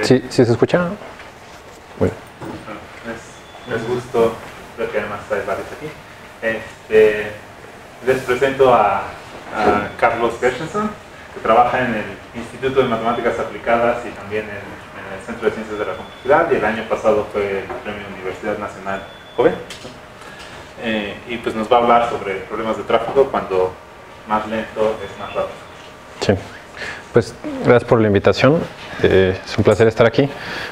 Sí, ¿sí se escucha? Bueno. Es gusto ver que además hay varios aquí. Les presento a Carlos Gershenson, que trabaja en el Instituto de Matemáticas Aplicadas y también en el Centro de Ciencias de la Complejidad, y el año pasado fue el Premio Universidad Nacional Joven. Y pues nos va a hablar sobre problemas de tráfico cuando más lento es más rápido. Sí, pues gracias por la invitación, es un placer estar aquí.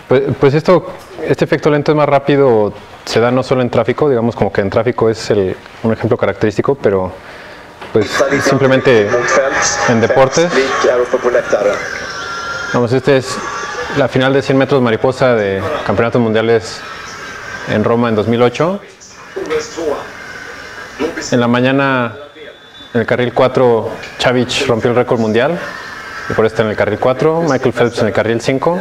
Pues este efecto lento es más rápido se da no solo en tráfico, digamos como que en tráfico es un ejemplo característico, pero pues simplemente en deportes. Vamos, esta es la final de 100 metros mariposa de campeonatos mundiales en Roma en 2008. En la mañana, en el carril 4, Chavich rompió el récord mundial y por eso está en el carril 4, Michael Phelps en el carril 5.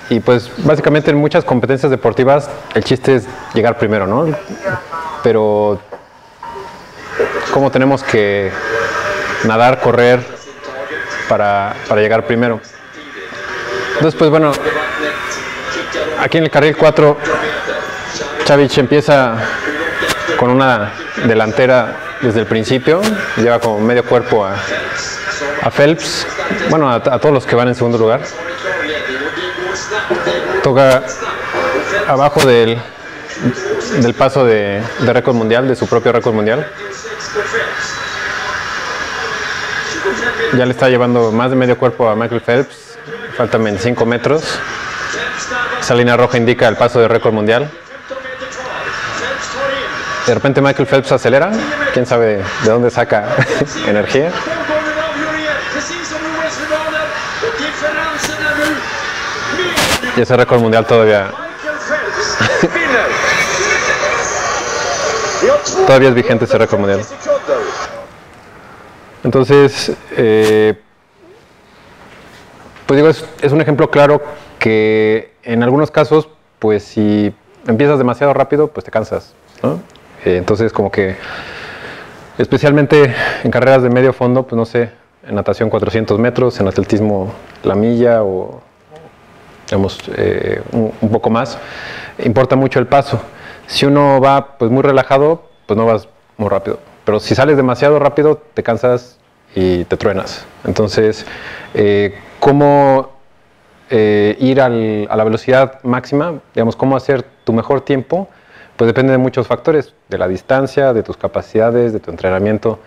Y pues básicamente en muchas competencias deportivas el chiste es llegar primero, ¿no? Pero ¿cómo tenemos que nadar, correr para llegar primero? Entonces, pues bueno, aquí en el carril 4 Chavich empieza con una delantera desde el principio, lleva como medio cuerpo a Phelps, bueno, a todos los que van en segundo lugar. Toca abajo del paso de récord mundial, de su propio récord mundial. Ya le está llevando más de medio cuerpo a Michael Phelps, faltan 25 metros. Esa línea roja indica el paso de récord mundial. De repente Michael Phelps acelera, quién sabe de dónde saca energía. Y ese récord mundial todavía es vigente, ese récord mundial. Entonces, pues digo, es un ejemplo claro que en algunos casos, pues si empiezas demasiado rápido, pues te cansas, ¿no? Entonces, como que, especialmente en carreras de medio fondo, pues no sé, en natación 400 metros, en atletismo la milla o, digamos, un poco más, importa mucho el paso. Si uno va pues muy relajado, pues no vas muy rápido. Pero si sales demasiado rápido, te cansas y te truenas. Entonces, ¿cómo ir a la velocidad máxima? Digamos, ¿cómo hacer tu mejor tiempo? Pues depende de muchos factores, de la distancia, de tus capacidades, de tu entrenamiento.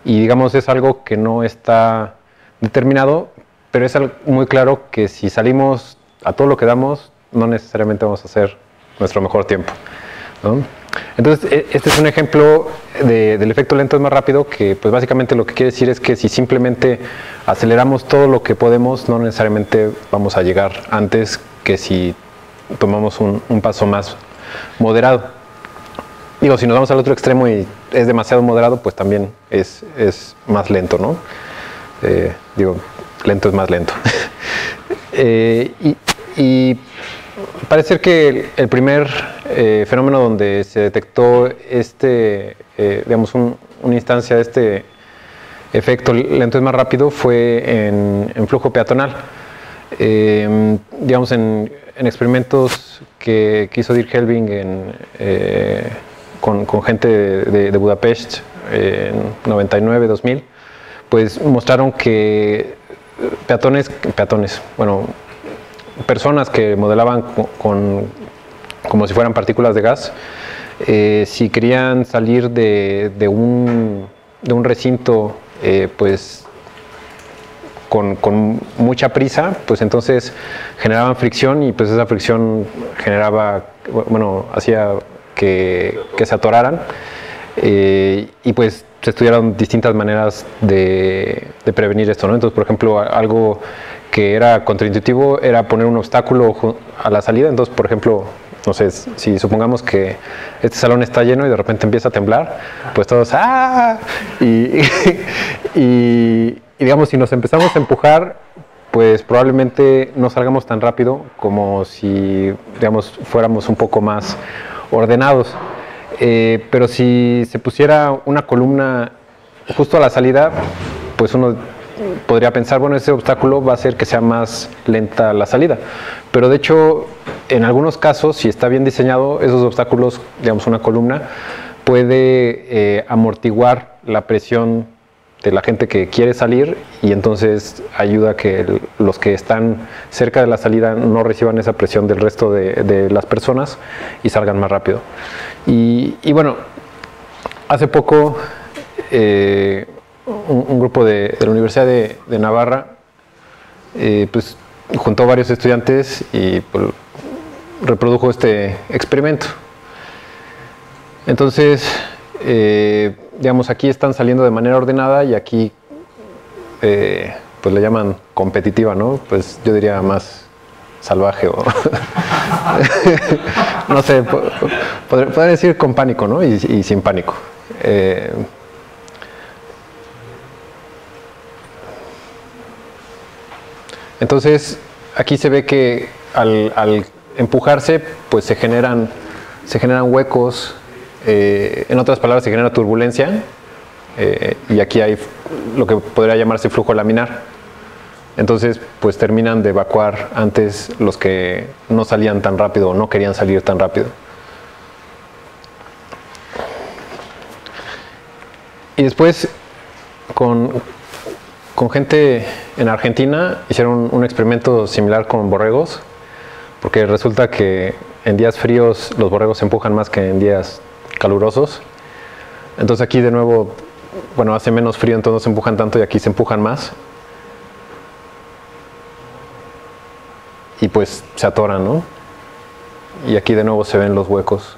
Y digamos, es algo que no está determinado, pero es algo muy claro que si salimos a todo lo que damos, no necesariamente vamos a hacer nuestro mejor tiempo, ¿no? Entonces, este es un ejemplo del efecto lento es más rápido, que pues básicamente lo que quiere decir es que si simplemente aceleramos todo lo que podemos, no necesariamente vamos a llegar antes que si tomamos un paso más moderado. Digo, si nos vamos al otro extremo y es demasiado moderado, pues también es más lento, ¿no? Digo, lento es más lento. Y parece ser que el primer fenómeno donde se detectó digamos, una instancia de este efecto lento es más rápido fue en flujo peatonal. Digamos, en experimentos que hizo Dirk Helbing con gente de Budapest en 99, 2000, pues mostraron que personas que modelaban como si fueran partículas de gas, si querían salir de un recinto pues con mucha prisa, pues entonces generaban fricción y pues esa fricción hacía que se atoraran, y pues se estudiaron distintas maneras de prevenir esto, ¿no? Entonces, por ejemplo, algo que era contraintuitivo era poner un obstáculo a la salida. Entonces, por ejemplo, no sé, si supongamos que este salón está lleno y de repente empieza a temblar, pues todos ¡ah! Y digamos, si nos empezamos a empujar, pues probablemente no salgamos tan rápido como si, digamos, fuéramos un poco más ordenados. Pero si se pusiera una columna justo a la salida, pues uno podría pensar, bueno, ese obstáculo va a hacer que sea más lenta la salida. Pero de hecho, en algunos casos, si está bien diseñado, esos obstáculos, digamos una columna, puede amortiguar la presión de la gente que quiere salir y entonces ayuda a que los que están cerca de la salida no reciban esa presión del resto de las personas y salgan más rápido. Y bueno, hace poco un grupo de la Universidad de Navarra pues juntó varios estudiantes y pues, reprodujo este experimento. Entonces, digamos, aquí están saliendo de manera ordenada y aquí pues le llaman competitiva, ¿no? Pues yo diría más salvaje o no sé, podría decir con pánico, ¿no? Y sin pánico. Entonces, aquí se ve que al empujarse, pues se generan huecos. En otras palabras, se genera turbulencia y aquí hay lo que podría llamarse flujo laminar. Entonces, pues terminan de evacuar antes los que no salían tan rápido o no querían salir tan rápido. Y después, con gente en Argentina, hicieron un experimento similar con borregos, porque resulta que en días fríos los borregos se empujan más que en días calurosos. Entonces aquí de nuevo, bueno, hace menos frío, entonces no se empujan tanto y aquí se empujan más. Y pues se atoran, ¿no? Y aquí de nuevo se ven los huecos.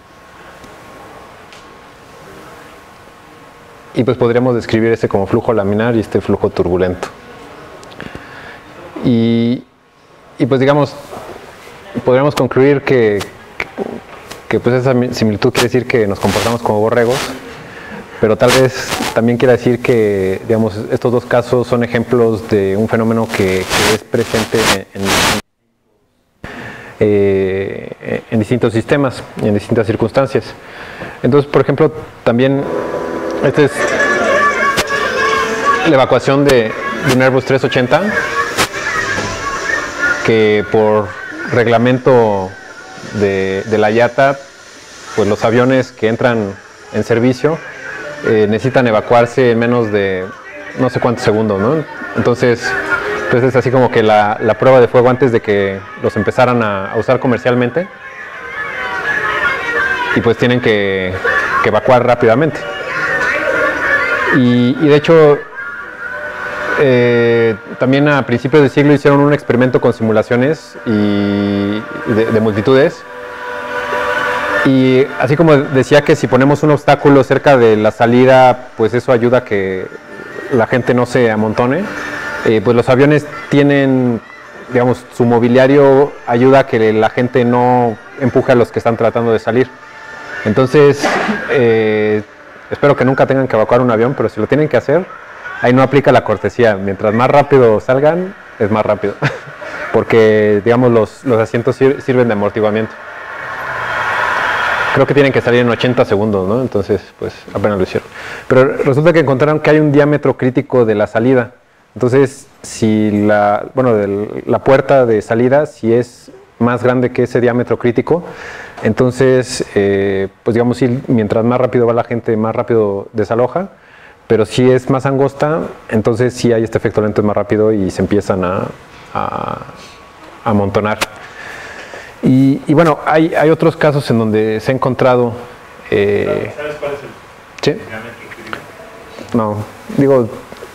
Y pues podríamos describir este como flujo laminar y este flujo turbulento. Y pues digamos, podríamos concluir que pues esa similitud quiere decir que nos comportamos como borregos, pero tal vez también quiere decir que, digamos, estos dos casos son ejemplos de un fenómeno que es presente en distintos sistemas y en distintas circunstancias. Entonces, por ejemplo, también esta es la evacuación de un Airbus 380 que por reglamento de la IATA, pues los aviones que entran en servicio necesitan evacuarse en menos de no sé cuántos segundos, ¿no? Entonces es así como que la prueba de fuego antes de que los empezaran a usar comercialmente y pues tienen que evacuar rápidamente. Y de hecho también a principios del siglo hicieron un experimento con simulaciones de multitudes. Y así como decía que si ponemos un obstáculo cerca de la salida, pues eso ayuda a que la gente no se amontone, pues los aviones tienen, digamos, su mobiliario ayuda a que la gente no empuje a los que están tratando de salir. Entonces, espero que nunca tengan que evacuar un avión, pero si lo tienen que hacer, ahí no aplica la cortesía. Mientras más rápido salgan, es más rápido. Porque, digamos, los asientos sirven de amortiguamiento. Creo que tienen que salir en 80 segundos, ¿no? Entonces, pues apenas lo hicieron. Pero resulta que encontraron que hay un diámetro crítico de la salida. Entonces, si la puerta de salida, si es más grande que ese diámetro crítico, entonces, pues digamos, mientras más rápido va la gente, más rápido desaloja. Pero si es más angosta, entonces sí hay este efecto lento, es más rápido y se empiezan a amontonar. Y bueno, hay otros casos en donde se ha encontrado... ¿Sabes cuál es el diámetro crítico? No, digo,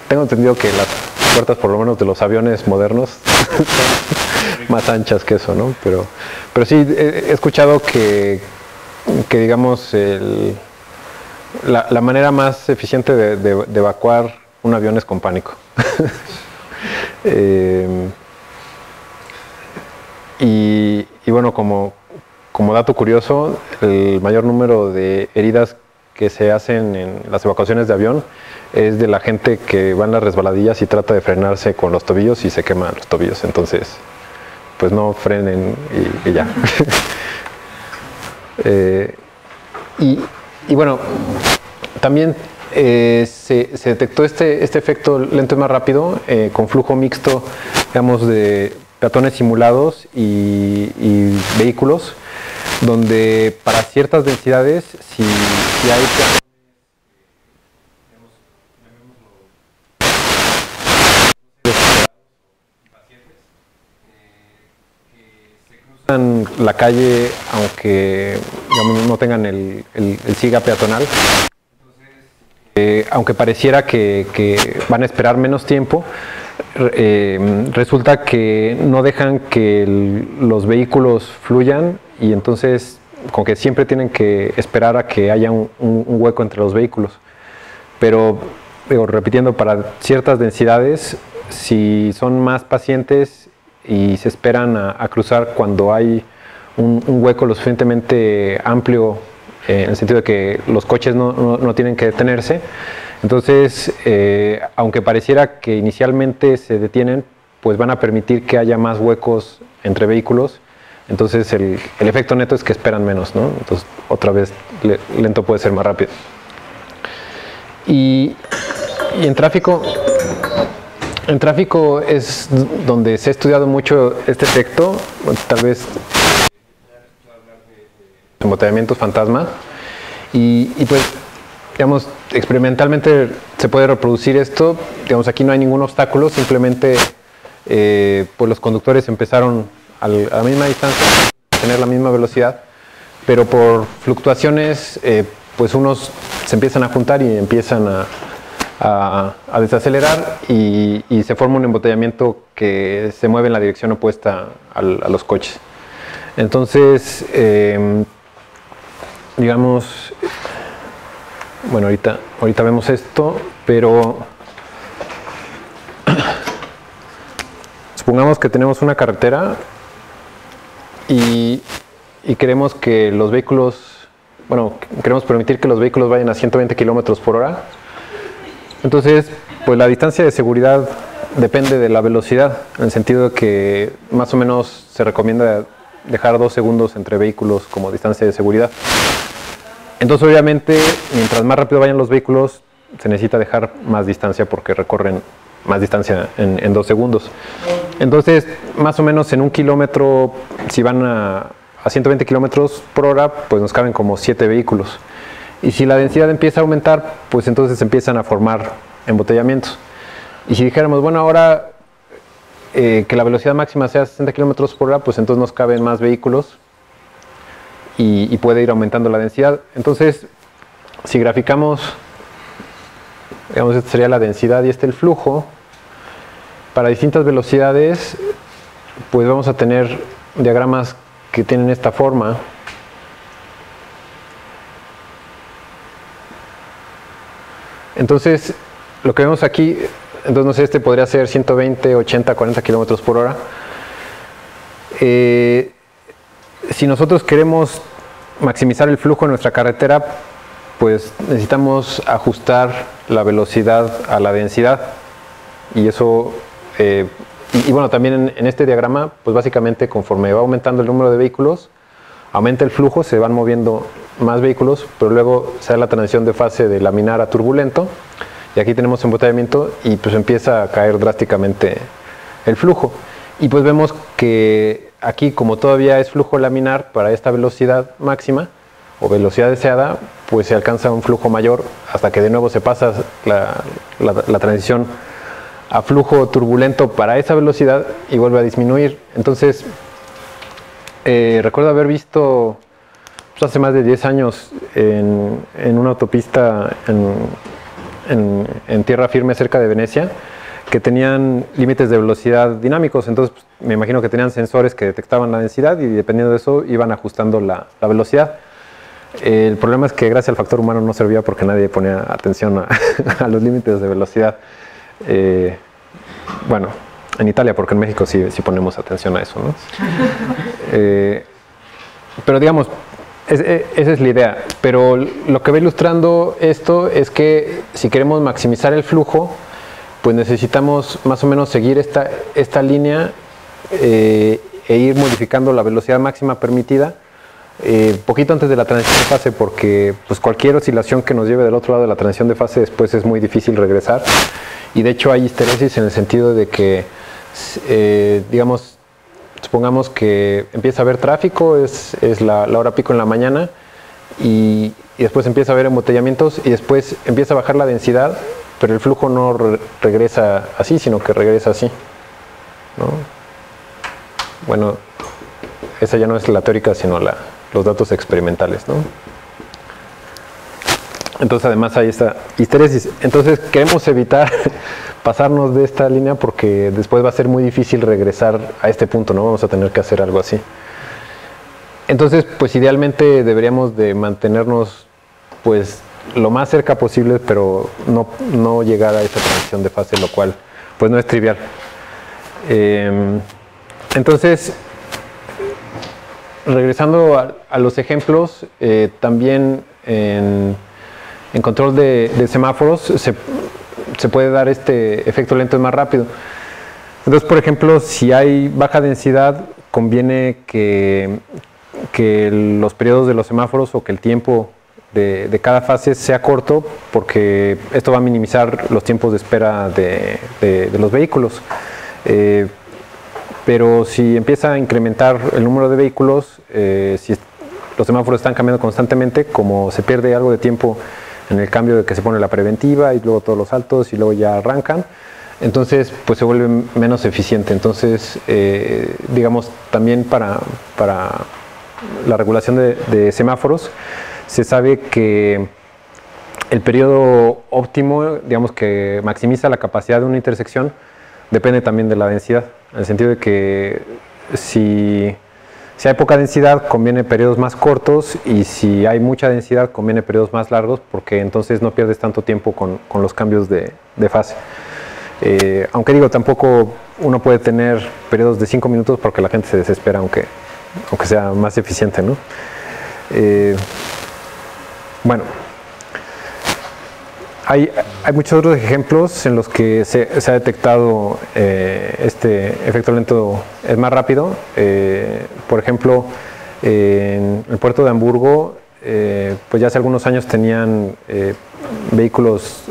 tengo entendido que las puertas, por lo menos de los aviones modernos, son más anchas que eso, ¿no? Pero sí, he escuchado que digamos, la manera más eficiente de evacuar un avión es con pánico. Y bueno, como dato curioso, el mayor número de heridas que se hacen en las evacuaciones de avión es de la gente que va en las resbaladillas y trata de frenarse con los tobillos y se queman los tobillos. Entonces, pues no frenen y ya. Y bueno, también se detectó este efecto lento y más rápido con flujo mixto, digamos, de peatones simulados y vehículos, donde para ciertas densidades, si hay la calle, aunque digamos, no tengan el SIGA peatonal, aunque pareciera que van a esperar menos tiempo, resulta que no dejan que los vehículos fluyan y entonces como que siempre tienen que esperar a que haya un hueco entre los vehículos. Pero digo, repitiendo, para ciertas densidades, si son más pacientes y se esperan a cruzar cuando hay un hueco lo suficientemente amplio, en el sentido de que los coches no tienen que detenerse, entonces, aunque pareciera que inicialmente se detienen, pues van a permitir que haya más huecos entre vehículos, entonces el efecto neto es que esperan menos, ¿no? Entonces, otra vez, lento puede ser más rápido. Y en tráfico es donde se ha estudiado mucho este efecto, tal vez embotellamientos fantasma, y pues, digamos, experimentalmente se puede reproducir esto. Digamos, aquí no hay ningún obstáculo, simplemente pues los conductores empezaron a la misma distancia, a tener la misma velocidad, pero por fluctuaciones, pues unos se empiezan a juntar y empiezan a desacelerar y se forma un embotellamiento que se mueve en la dirección opuesta a los coches. Entonces, digamos, bueno, ahorita vemos esto, pero supongamos que tenemos una carretera y queremos que los vehículos, bueno, queremos permitir que los vehículos vayan a 120 kilómetros por hora. Entonces, pues la distancia de seguridad depende de la velocidad, en el sentido de que más o menos se recomienda dejar 2 segundos entre vehículos como distancia de seguridad. Entonces, obviamente, mientras más rápido vayan los vehículos, se necesita dejar más distancia porque recorren más distancia en 2 segundos. Entonces, más o menos en 1 kilómetro, si van a 120 kilómetros por hora, pues nos caben como 7 vehículos. Y si la densidad empieza a aumentar, pues entonces empiezan a formar embotellamientos. Y si dijéramos, bueno, ahora que la velocidad máxima sea 60 kilómetros por hora, pues entonces nos caben más vehículos y puede ir aumentando la densidad. Entonces, si graficamos, digamos, esta sería la densidad y este el flujo, para distintas velocidades, pues vamos a tener diagramas que tienen esta forma. Entonces, lo que vemos aquí, entonces no sé, este podría ser 120, 80, 40 kilómetros por hora. Si nosotros queremos maximizar el flujo en nuestra carretera, pues necesitamos ajustar la velocidad a la densidad. Y eso, y bueno, también en este diagrama, pues básicamente conforme va aumentando el número de vehículos, aumenta el flujo, se van moviendo más vehículos, pero luego se da la transición de fase de laminar a turbulento, y aquí tenemos embotellamiento y pues empieza a caer drásticamente el flujo. Y pues vemos que aquí, como todavía es flujo laminar para esta velocidad máxima o velocidad deseada, pues se alcanza un flujo mayor hasta que de nuevo se pasa la transición a flujo turbulento para esa velocidad y vuelve a disminuir. Entonces, recuerdo haber visto pues, hace más de 10 años en una autopista en tierra firme cerca de Venecia, que tenían límites de velocidad dinámicos. Entonces, pues, me imagino que tenían sensores que detectaban la densidad y dependiendo de eso iban ajustando la velocidad. El problema es que gracias al factor humano no servía porque nadie ponía atención a los límites de velocidad. Bueno, en Italia, porque en México sí ponemos atención a eso, ¿no? Pero digamos, esa es la idea. Pero lo que va ilustrando esto es que si queremos maximizar el flujo, pues necesitamos más o menos seguir esta línea e ir modificando la velocidad máxima permitida poquito antes de la transición de fase, porque pues, cualquier oscilación que nos lleve del otro lado de la transición de fase después es muy difícil regresar. Y de hecho hay histeresis en el sentido de que, digamos, supongamos que empieza a haber tráfico, es la hora pico en la mañana, y después empieza a haber embotellamientos y después empieza a bajar la densidad, pero el flujo no regresa así, sino que regresa así, ¿no? Bueno, esa ya no es la teórica, sino los datos experimentales, ¿no? Entonces además hay esta histeresis. Entonces queremos evitar pasarnos de esta línea porque después va a ser muy difícil regresar a este punto, ¿no? Vamos a tener que hacer algo así. Entonces, pues idealmente deberíamos de mantenernos pues lo más cerca posible, pero no llegar a esa transición de fase, lo cual pues no es trivial. Entonces, regresando a los ejemplos, también en control de semáforos se puede dar este efecto lento y más rápido. Entonces, por ejemplo, si hay baja densidad, conviene que los periodos de los semáforos o que el tiempo de cada fase sea corto, porque esto va a minimizar los tiempos de espera de los vehículos. Pero si empieza a incrementar el número de vehículos, si los semáforos están cambiando constantemente, como se pierde algo de tiempo en el cambio de que se pone la preventiva y luego todos los saltos y luego ya arrancan, entonces pues se vuelve menos eficiente. Entonces, digamos, también para la regulación de semáforos, se sabe que el periodo óptimo, digamos, que maximiza la capacidad de una intersección, depende también de la densidad, en el sentido de que si hay poca densidad conviene periodos más cortos, y si hay mucha densidad conviene periodos más largos, porque entonces no pierdes tanto tiempo con los cambios de fase. Aunque digo, tampoco uno puede tener periodos de 5 minutos porque la gente se desespera, aunque sea más eficiente, ¿no? Bueno, hay muchos otros ejemplos en los que se ha detectado este efecto lento es más rápido. Por ejemplo, en el puerto de Hamburgo, pues ya hace algunos años tenían vehículos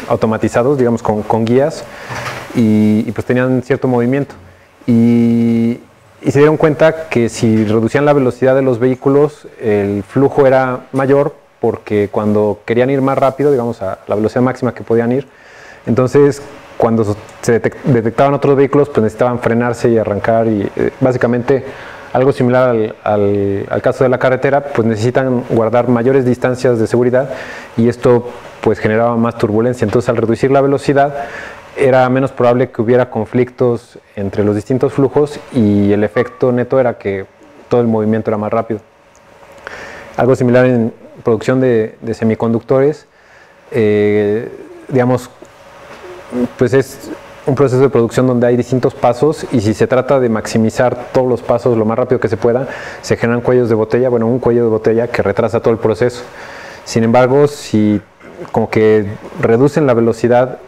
automatizados, digamos, con guías, y pues tenían cierto movimiento. Y se dieron cuenta que si reducían la velocidad de los vehículos, el flujo era mayor, porque cuando querían ir más rápido, digamos a la velocidad máxima que podían ir, entonces cuando se detectaban otros vehículos, pues necesitaban frenarse y arrancar, y básicamente algo similar al caso de la carretera, pues necesitan guardar mayores distancias de seguridad, y esto pues generaba más turbulencia. Entonces, al reducir la velocidad, era menos probable que hubiera conflictos entre los distintos flujos, y el efecto neto era que todo el movimiento era más rápido. Algo similar en producción de semiconductores, digamos, pues es un proceso de producción donde hay distintos pasos, y si se trata de maximizar todos los pasos lo más rápido que se pueda, se generan cuellos de botella, bueno, un cuello de botella que retrasa todo el proceso. Sin embargo, si como que reducen la velocidad,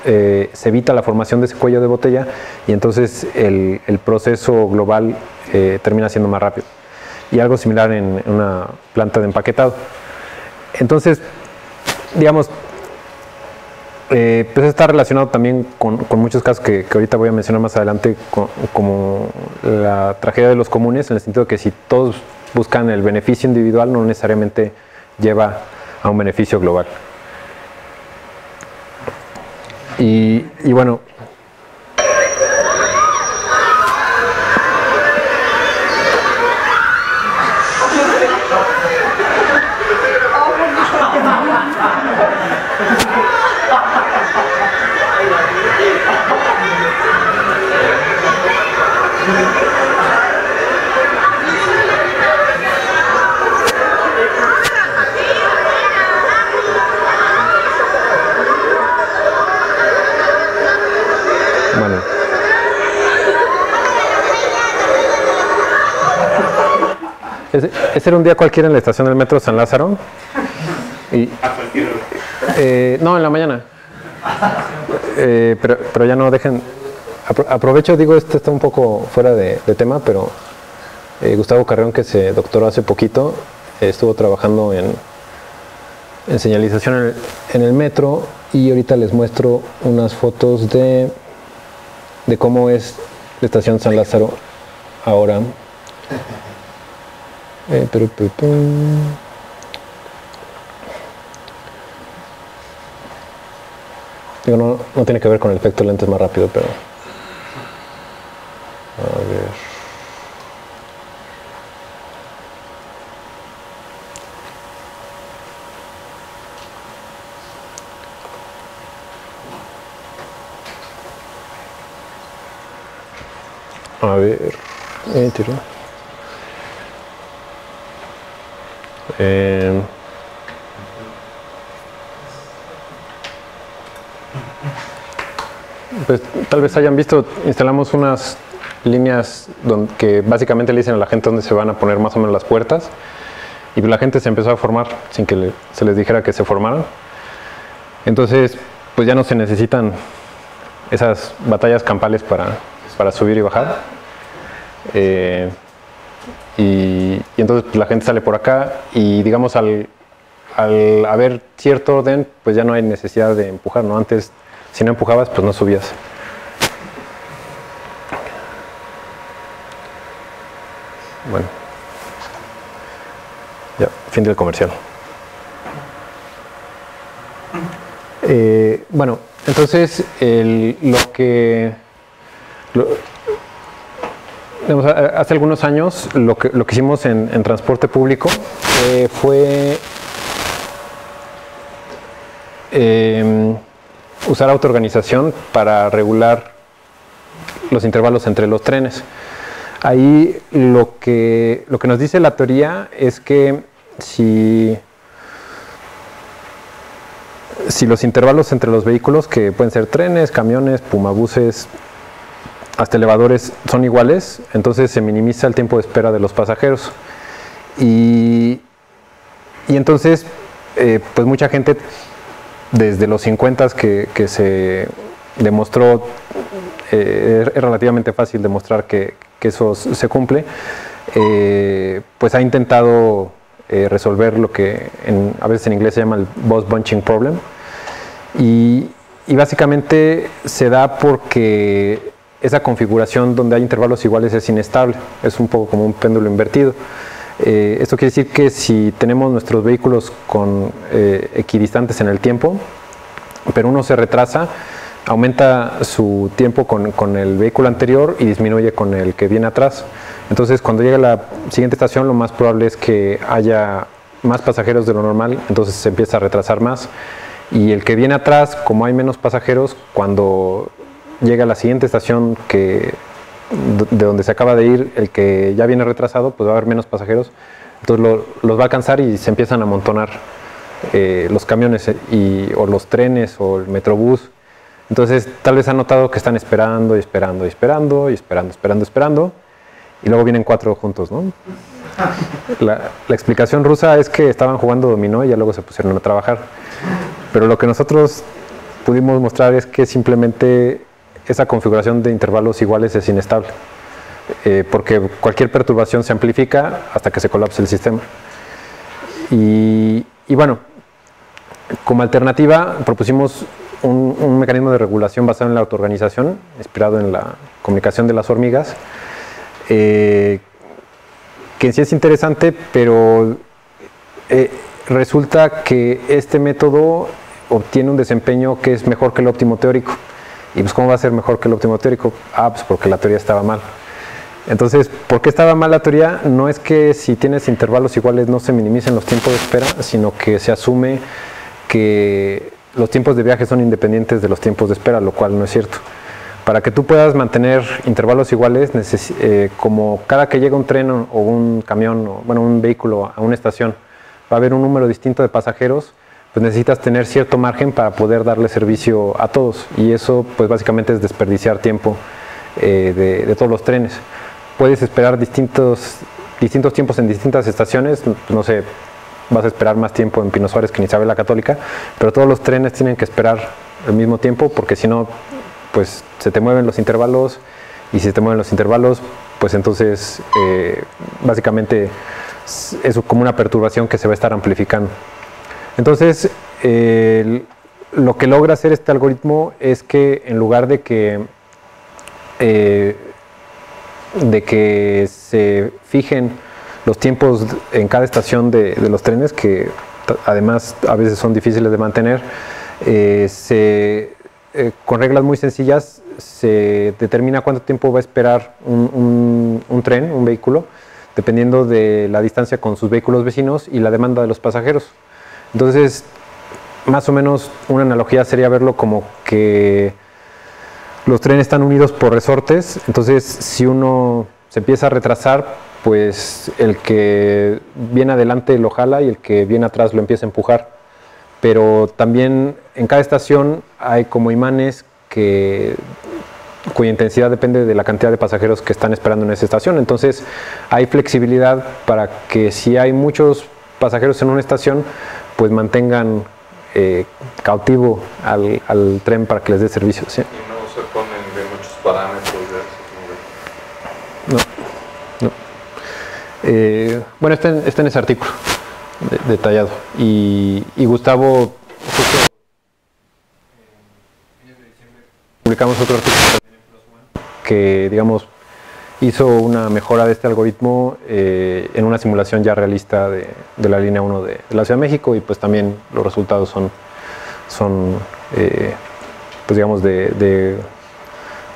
se evita la formación de ese cuello de botella, y entonces el proceso global termina siendo más rápido. Y algo similar en una planta de empaquetado. Entonces, digamos, pues está relacionado también con muchos casos que ahorita voy a mencionar más adelante, como la tragedia de los comunes, en el sentido de que si todos buscan el beneficio individual, no necesariamente lleva a un beneficio global. Y bueno, ese era un día cualquiera en la estación del metro San Lázaro. No, en la mañana. Pero ya no dejen. Aprovecho, digo, esto está un poco fuera de tema, pero Gustavo Carreón, que se doctoró hace poquito, estuvo trabajando en señalización en el metro, y ahorita les muestro unas fotos de cómo es la estación San Lázaro ahora. Digo, no tiene que ver con el efecto lentes más rápido, pero a ver. A ver, pues tal vez hayan visto, instalamos unas líneas que básicamente le dicen a la gente dónde se van a poner más o menos las puertas, y la gente se empezó a formar sin que se les dijera que se formaran. Entonces pues ya no se necesitan esas batallas campales para subir y bajar, y entonces pues, la gente sale por acá, y digamos al haber cierto orden, pues ya no hay necesidad de empujar, ¿no? Antes, si no empujabas, pues no subías. Bueno, ya, fin del comercial. Bueno, entonces digamos, hace algunos años lo que hicimos en transporte público fue usar autoorganización para regular los intervalos entre los trenes. Ahí lo que nos dice la teoría es que si los intervalos entre los vehículos, que pueden ser trenes, camiones, pumabuses, hasta elevadores, son iguales, entonces se minimiza el tiempo de espera de los pasajeros. Y entonces, pues mucha gente, desde los 50 que se demostró, es relativamente fácil demostrar que eso se cumple, pues ha intentado resolver lo que a veces en inglés se llama el bus bunching problem, y básicamente se da porque esa configuración donde hay intervalos iguales es inestable, es un poco como un péndulo invertido. Esto quiere decir que si tenemos nuestros vehículos equidistantes en el tiempo, pero uno se retrasa, aumenta su tiempo con el vehículo anterior y disminuye con el que viene atrás. Entonces, cuando llega a la siguiente estación, lo más probable es que haya más pasajeros de lo normal, entonces se empieza a retrasar más. Y el que viene atrás, como hay menos pasajeros, cuando llega a la siguiente estación de donde se acaba de ir, el que ya viene retrasado, pues va a haber menos pasajeros, entonces los va a alcanzar y se empiezan a amontonar los camiones o los trenes o el metrobús. Entonces tal vez han notado que están esperando y esperando y esperando y esperando, y luego vienen 4 juntos, ¿no? La explicación rusa es que estaban jugando dominó y ya luego se pusieron a trabajar, pero lo que nosotros pudimos mostrar es que simplemente esa configuración de intervalos iguales es inestable, porque cualquier perturbación se amplifica hasta que se colapse el sistema. Y bueno, como alternativa propusimos un mecanismo de regulación basado en la autoorganización, inspirado en la comunicación de las hormigas, que en sí es interesante, pero resulta que este método obtiene un desempeño que es mejor que el óptimo teórico. ¿Y pues cómo va a ser mejor que el óptimo teórico? Pues porque la teoría estaba mal. Entonces, ¿por qué estaba mal la teoría? No es que si tienes intervalos iguales no se minimicen los tiempos de espera, sino que se asume que los tiempos de viaje son independientes de los tiempos de espera, lo cual no es cierto. Para que tú puedas mantener intervalos iguales, como cada que llega un tren o un camión, o bueno, un vehículo a una estación, va a haber un número distinto de pasajeros, pues necesitas tener cierto margen para poder darle servicio a todos, y eso pues básicamente es desperdiciar tiempo de todos los trenes. Puedes esperar distintos tiempos en distintas estaciones, no sé, vas a esperar más tiempo en Pino Suárez que en Isabel la Católica, pero todos los trenes tienen que esperar al mismo tiempo, porque si no, pues se te mueven los intervalos, y si se te mueven los intervalos, pues entonces básicamente es como una perturbación que se va a estar amplificando. Entonces, lo que logra hacer este algoritmo es que en lugar de que se fijen los tiempos en cada estación de los trenes, que además a veces son difíciles de mantener, con reglas muy sencillas se determina cuánto tiempo va a esperar un tren, un vehículo, dependiendo de la distancia con sus vehículos vecinos y la demanda de los pasajeros. Entonces, más o menos una analogía sería verlo como que los trenes están unidos por resortes. Entonces, si uno se empieza a retrasar, pues el que viene adelante lo jala y el que viene atrás lo empieza a empujar. Pero también en cada estación hay como imanes cuya intensidad depende de la cantidad de pasajeros que están esperando en esa estación. Entonces hay flexibilidad para que si hay muchos pasajeros en una estación, pues mantengan cautivo al tren para que les dé servicio, ¿sí? Y no se ponen de muchos parámetros de eso. No. Bueno, está en ese artículo detallado. Y Gustavo, justo publicamos otro artículo que, digamos, hizo una mejora de este algoritmo en una simulación ya realista de la línea 1 de la Ciudad de México, y pues también los resultados son pues digamos de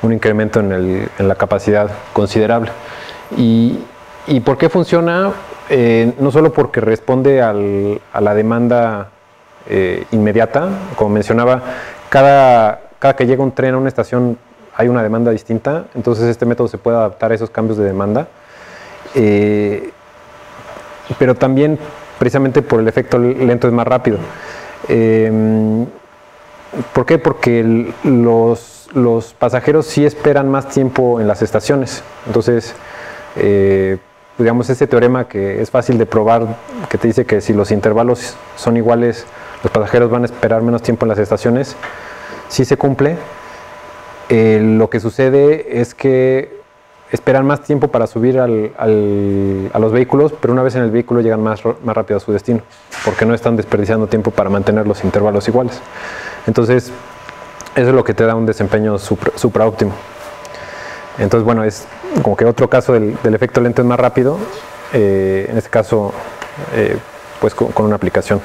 un incremento en la capacidad considerable. ¿Y por qué funciona? No solo porque responde a la demanda inmediata, como mencionaba, cada que llega un tren a una estación hay una demanda distinta, entonces este método se puede adaptar a esos cambios de demanda, pero también precisamente por el efecto lento es más rápido. ¿Por qué? Porque los pasajeros sí esperan más tiempo en las estaciones. Entonces, digamos, ese teorema que es fácil de probar, que te dice que si los intervalos son iguales, los pasajeros van a esperar menos tiempo en las estaciones, sí se cumple. Lo que sucede es que esperan más tiempo para subir a los vehículos, pero una vez en el vehículo llegan más rápido a su destino, porque no están desperdiciando tiempo para mantener los intervalos iguales. Entonces, eso es lo que te da un desempeño supra óptimo. Entonces, bueno, es como que otro caso del efecto lento es más rápido, en este caso, pues con una aplicación.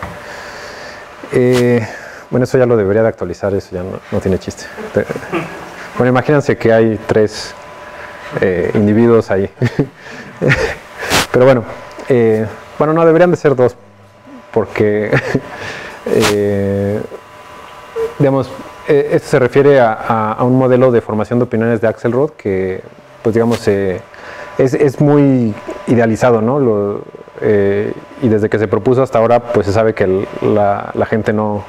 Bueno, eso ya lo debería de actualizar, eso ya no tiene chiste. Bueno, imagínense que hay 3 individuos ahí. Pero bueno, no, deberían de ser 2, porque, digamos, esto se refiere a un modelo de formación de opiniones de Axelrod que, pues digamos, es muy idealizado, ¿no? Y desde que se propuso hasta ahora, pues se sabe que la gente no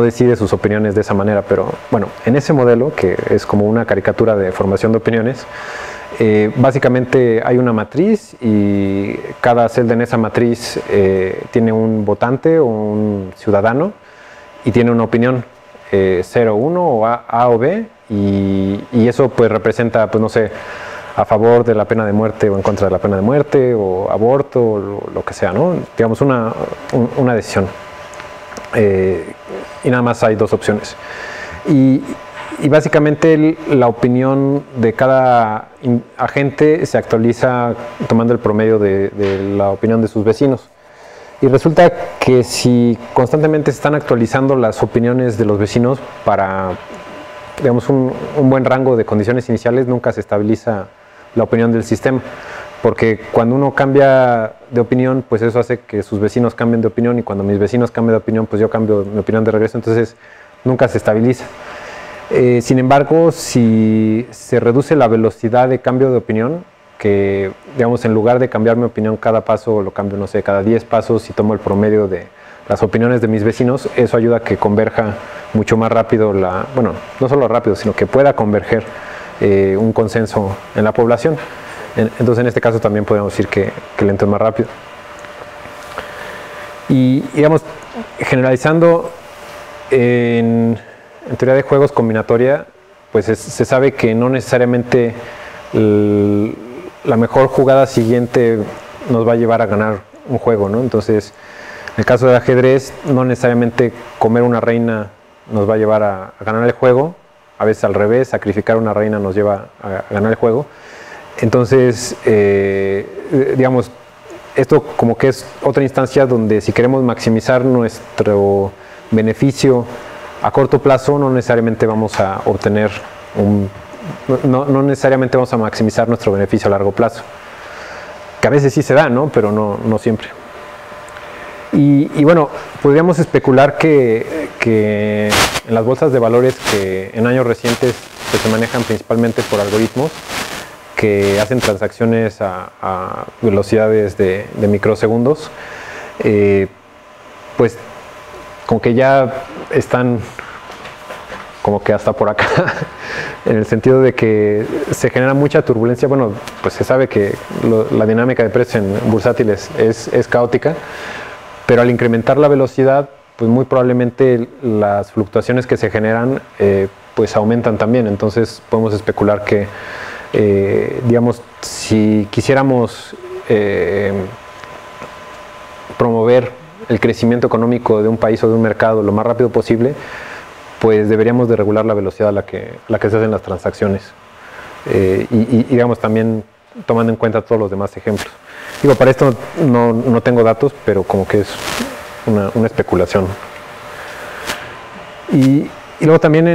decide sus opiniones de esa manera, pero bueno, en ese modelo, que es como una caricatura de formación de opiniones, básicamente hay una matriz y cada celda en esa matriz tiene un votante o un ciudadano y tiene una opinión 0, 1 o A o B, y eso pues representa, pues no sé, a favor de la pena de muerte o en contra de la pena de muerte o aborto o lo que sea, ¿no? Digamos una decisión. Y nada más hay 2 opciones. Y básicamente la opinión de cada agente se actualiza tomando el promedio de la opinión de sus vecinos. Y resulta que si constantemente se están actualizando las opiniones de los vecinos para, digamos, un buen rango de condiciones iniciales, nunca se estabiliza la opinión del sistema. Porque cuando uno cambia de opinión, pues eso hace que sus vecinos cambien de opinión, y cuando mis vecinos cambian de opinión, pues yo cambio mi opinión de regreso, entonces nunca se estabiliza. Sin embargo, si se reduce la velocidad de cambio de opinión, que digamos en lugar de cambiar mi opinión cada paso, lo cambio, no sé, cada 10 pasos y tomo el promedio de las opiniones de mis vecinos, eso ayuda a que converja mucho más rápido, bueno, no solo rápido, sino que pueda converger un consenso en la población. Entonces, en este caso también podemos decir que lento es más rápido. Y, digamos, generalizando, en teoría de juegos combinatoria, pues se sabe que no necesariamente la mejor jugada siguiente nos va a llevar a ganar un juego, ¿no? Entonces, en el caso del ajedrez, no necesariamente comer una reina nos va a llevar a ganar el juego, a veces al revés, sacrificar una reina nos lleva a ganar el juego. Entonces, digamos, esto como que es otra instancia donde si queremos maximizar nuestro beneficio a corto plazo, no necesariamente vamos a obtener no necesariamente vamos a maximizar nuestro beneficio a largo plazo. Que a veces sí se da, ¿no? Pero no siempre. Y bueno, podríamos especular que en las bolsas de valores que en años recientes pues, se manejan principalmente por algoritmos que hacen transacciones a velocidades de microsegundos, pues como que ya están como que hasta por acá, en el sentido de que se genera mucha turbulencia. Bueno, pues se sabe que la dinámica de precios en bursátiles es caótica, pero al incrementar la velocidad, pues muy probablemente las fluctuaciones que se generan pues aumentan también. Entonces podemos especular que, digamos, si quisiéramos promover el crecimiento económico de un país o de un mercado lo más rápido posible, pues deberíamos de regular la velocidad a la que se hacen las transacciones. Y digamos, también tomando en cuenta todos los demás ejemplos. Digo, para esto no tengo datos, pero como que es una especulación. Y luego también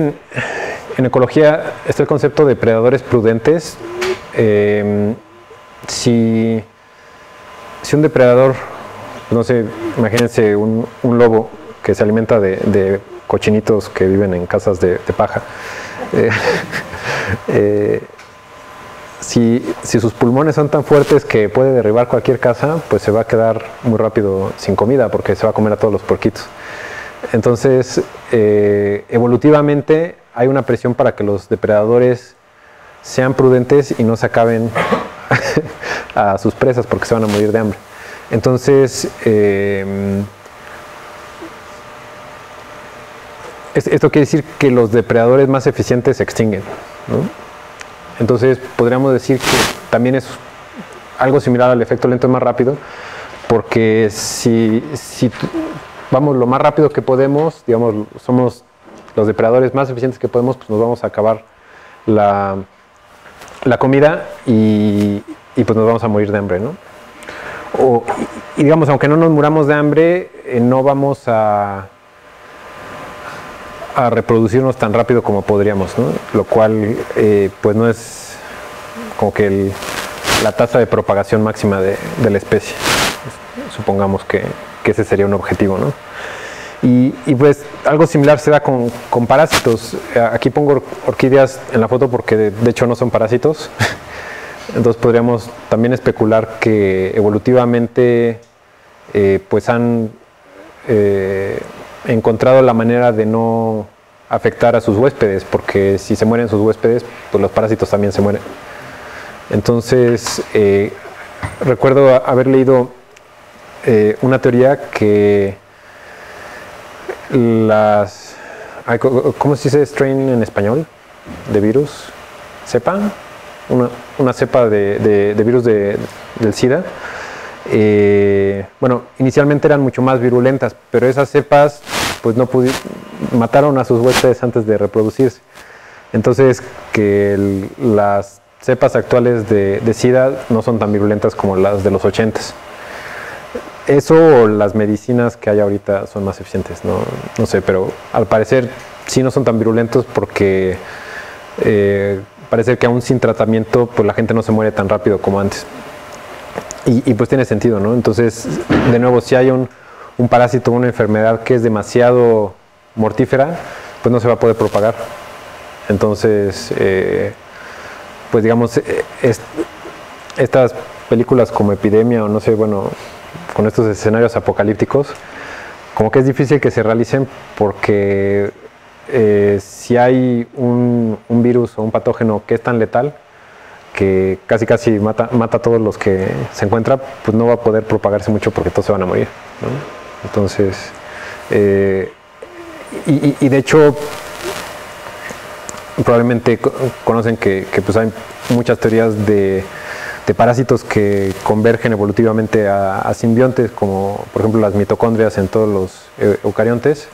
en ecología está el concepto de predadores prudentes. Si un depredador, no sé, imagínense un lobo que se alimenta de cochinitos que viven en casas de paja. Si sus pulmones son tan fuertes que puede derribar cualquier casa, pues se va a quedar muy rápido sin comida porque se va a comer a todos los porquitos. Entonces, evolutivamente hay una presión para que los depredadores sean prudentes y no se acaben a sus presas porque se van a morir de hambre. Entonces, esto quiere decir que los depredadores más eficientes se extinguen, ¿no? Entonces podríamos decir que también es algo similar al efecto lento más rápido, porque si vamos lo más rápido que podemos, digamos, somos los depredadores más eficientes que podemos, pues nos vamos a acabar la comida y pues nos vamos a morir de hambre, ¿no? Y digamos, aunque no nos muramos de hambre, no vamos a reproducirnos tan rápido como podríamos, ¿no? Lo cual pues no es como que la tasa de propagación máxima de la especie. Supongamos que ese sería un objetivo, ¿no? Y pues algo similar se da con parásitos. Aquí pongo orquídeas en la foto porque de hecho no son parásitos. Entonces podríamos también especular que evolutivamente pues han encontrado la manera de no afectar a sus huéspedes, porque si se mueren sus huéspedes, pues los parásitos también se mueren. Entonces, recuerdo haber leído una teoría que ¿cómo se dice strain en español? De virus, cepa, una cepa de virus del SIDA. Bueno, inicialmente eran mucho más virulentas, pero esas cepas pues mataron a sus huéspedes antes de reproducirse. Entonces, que las cepas actuales de SIDA no son tan virulentas como las de los 80s. Eso o las medicinas que hay ahorita son más eficientes, no sé, pero al parecer sí no son tan virulentos porque parece que aún sin tratamiento pues la gente no se muere tan rápido como antes. Y pues tiene sentido, ¿no? Entonces, de nuevo, si hay un parásito, una enfermedad que es demasiado mortífera, pues no se va a poder propagar. Entonces, pues digamos, estas películas como Epidemia o no sé, bueno, con estos escenarios apocalípticos, como que es difícil que se realicen porque si hay un virus o un patógeno que es tan letal que casi mata a todos los que se encuentra, pues no va a poder propagarse mucho porque todos se van a morir, ¿no? Entonces, y de hecho, probablemente conocen que pues hay muchas teorías de parásitos que convergen evolutivamente a simbiontes, como por ejemplo las mitocondrias en todos los eucariontes.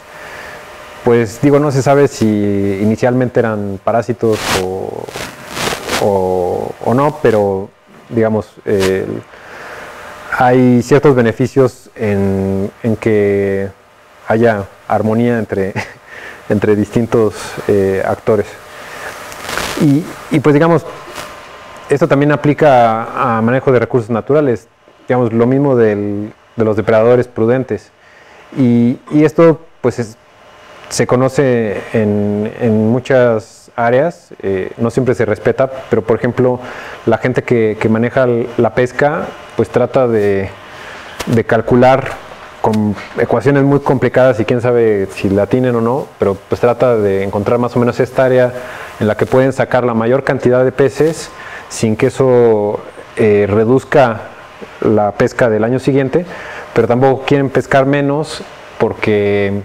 Pues digo, no se sabe si inicialmente eran parásitos o no, pero digamos, hay ciertos beneficios en que haya armonía entre distintos actores. Y pues digamos, esto también aplica a manejo de recursos naturales, digamos, lo mismo de los depredadores prudentes. Y esto pues se conoce en muchas áreas, no siempre se respeta, pero por ejemplo la gente que maneja la pesca pues trata de calcular con ecuaciones muy complicadas y quién sabe si la tienen o no, pero pues trata de encontrar más o menos esta área en la que pueden sacar la mayor cantidad de peces sin que eso reduzca la pesca del año siguiente, pero tampoco quieren pescar menos porque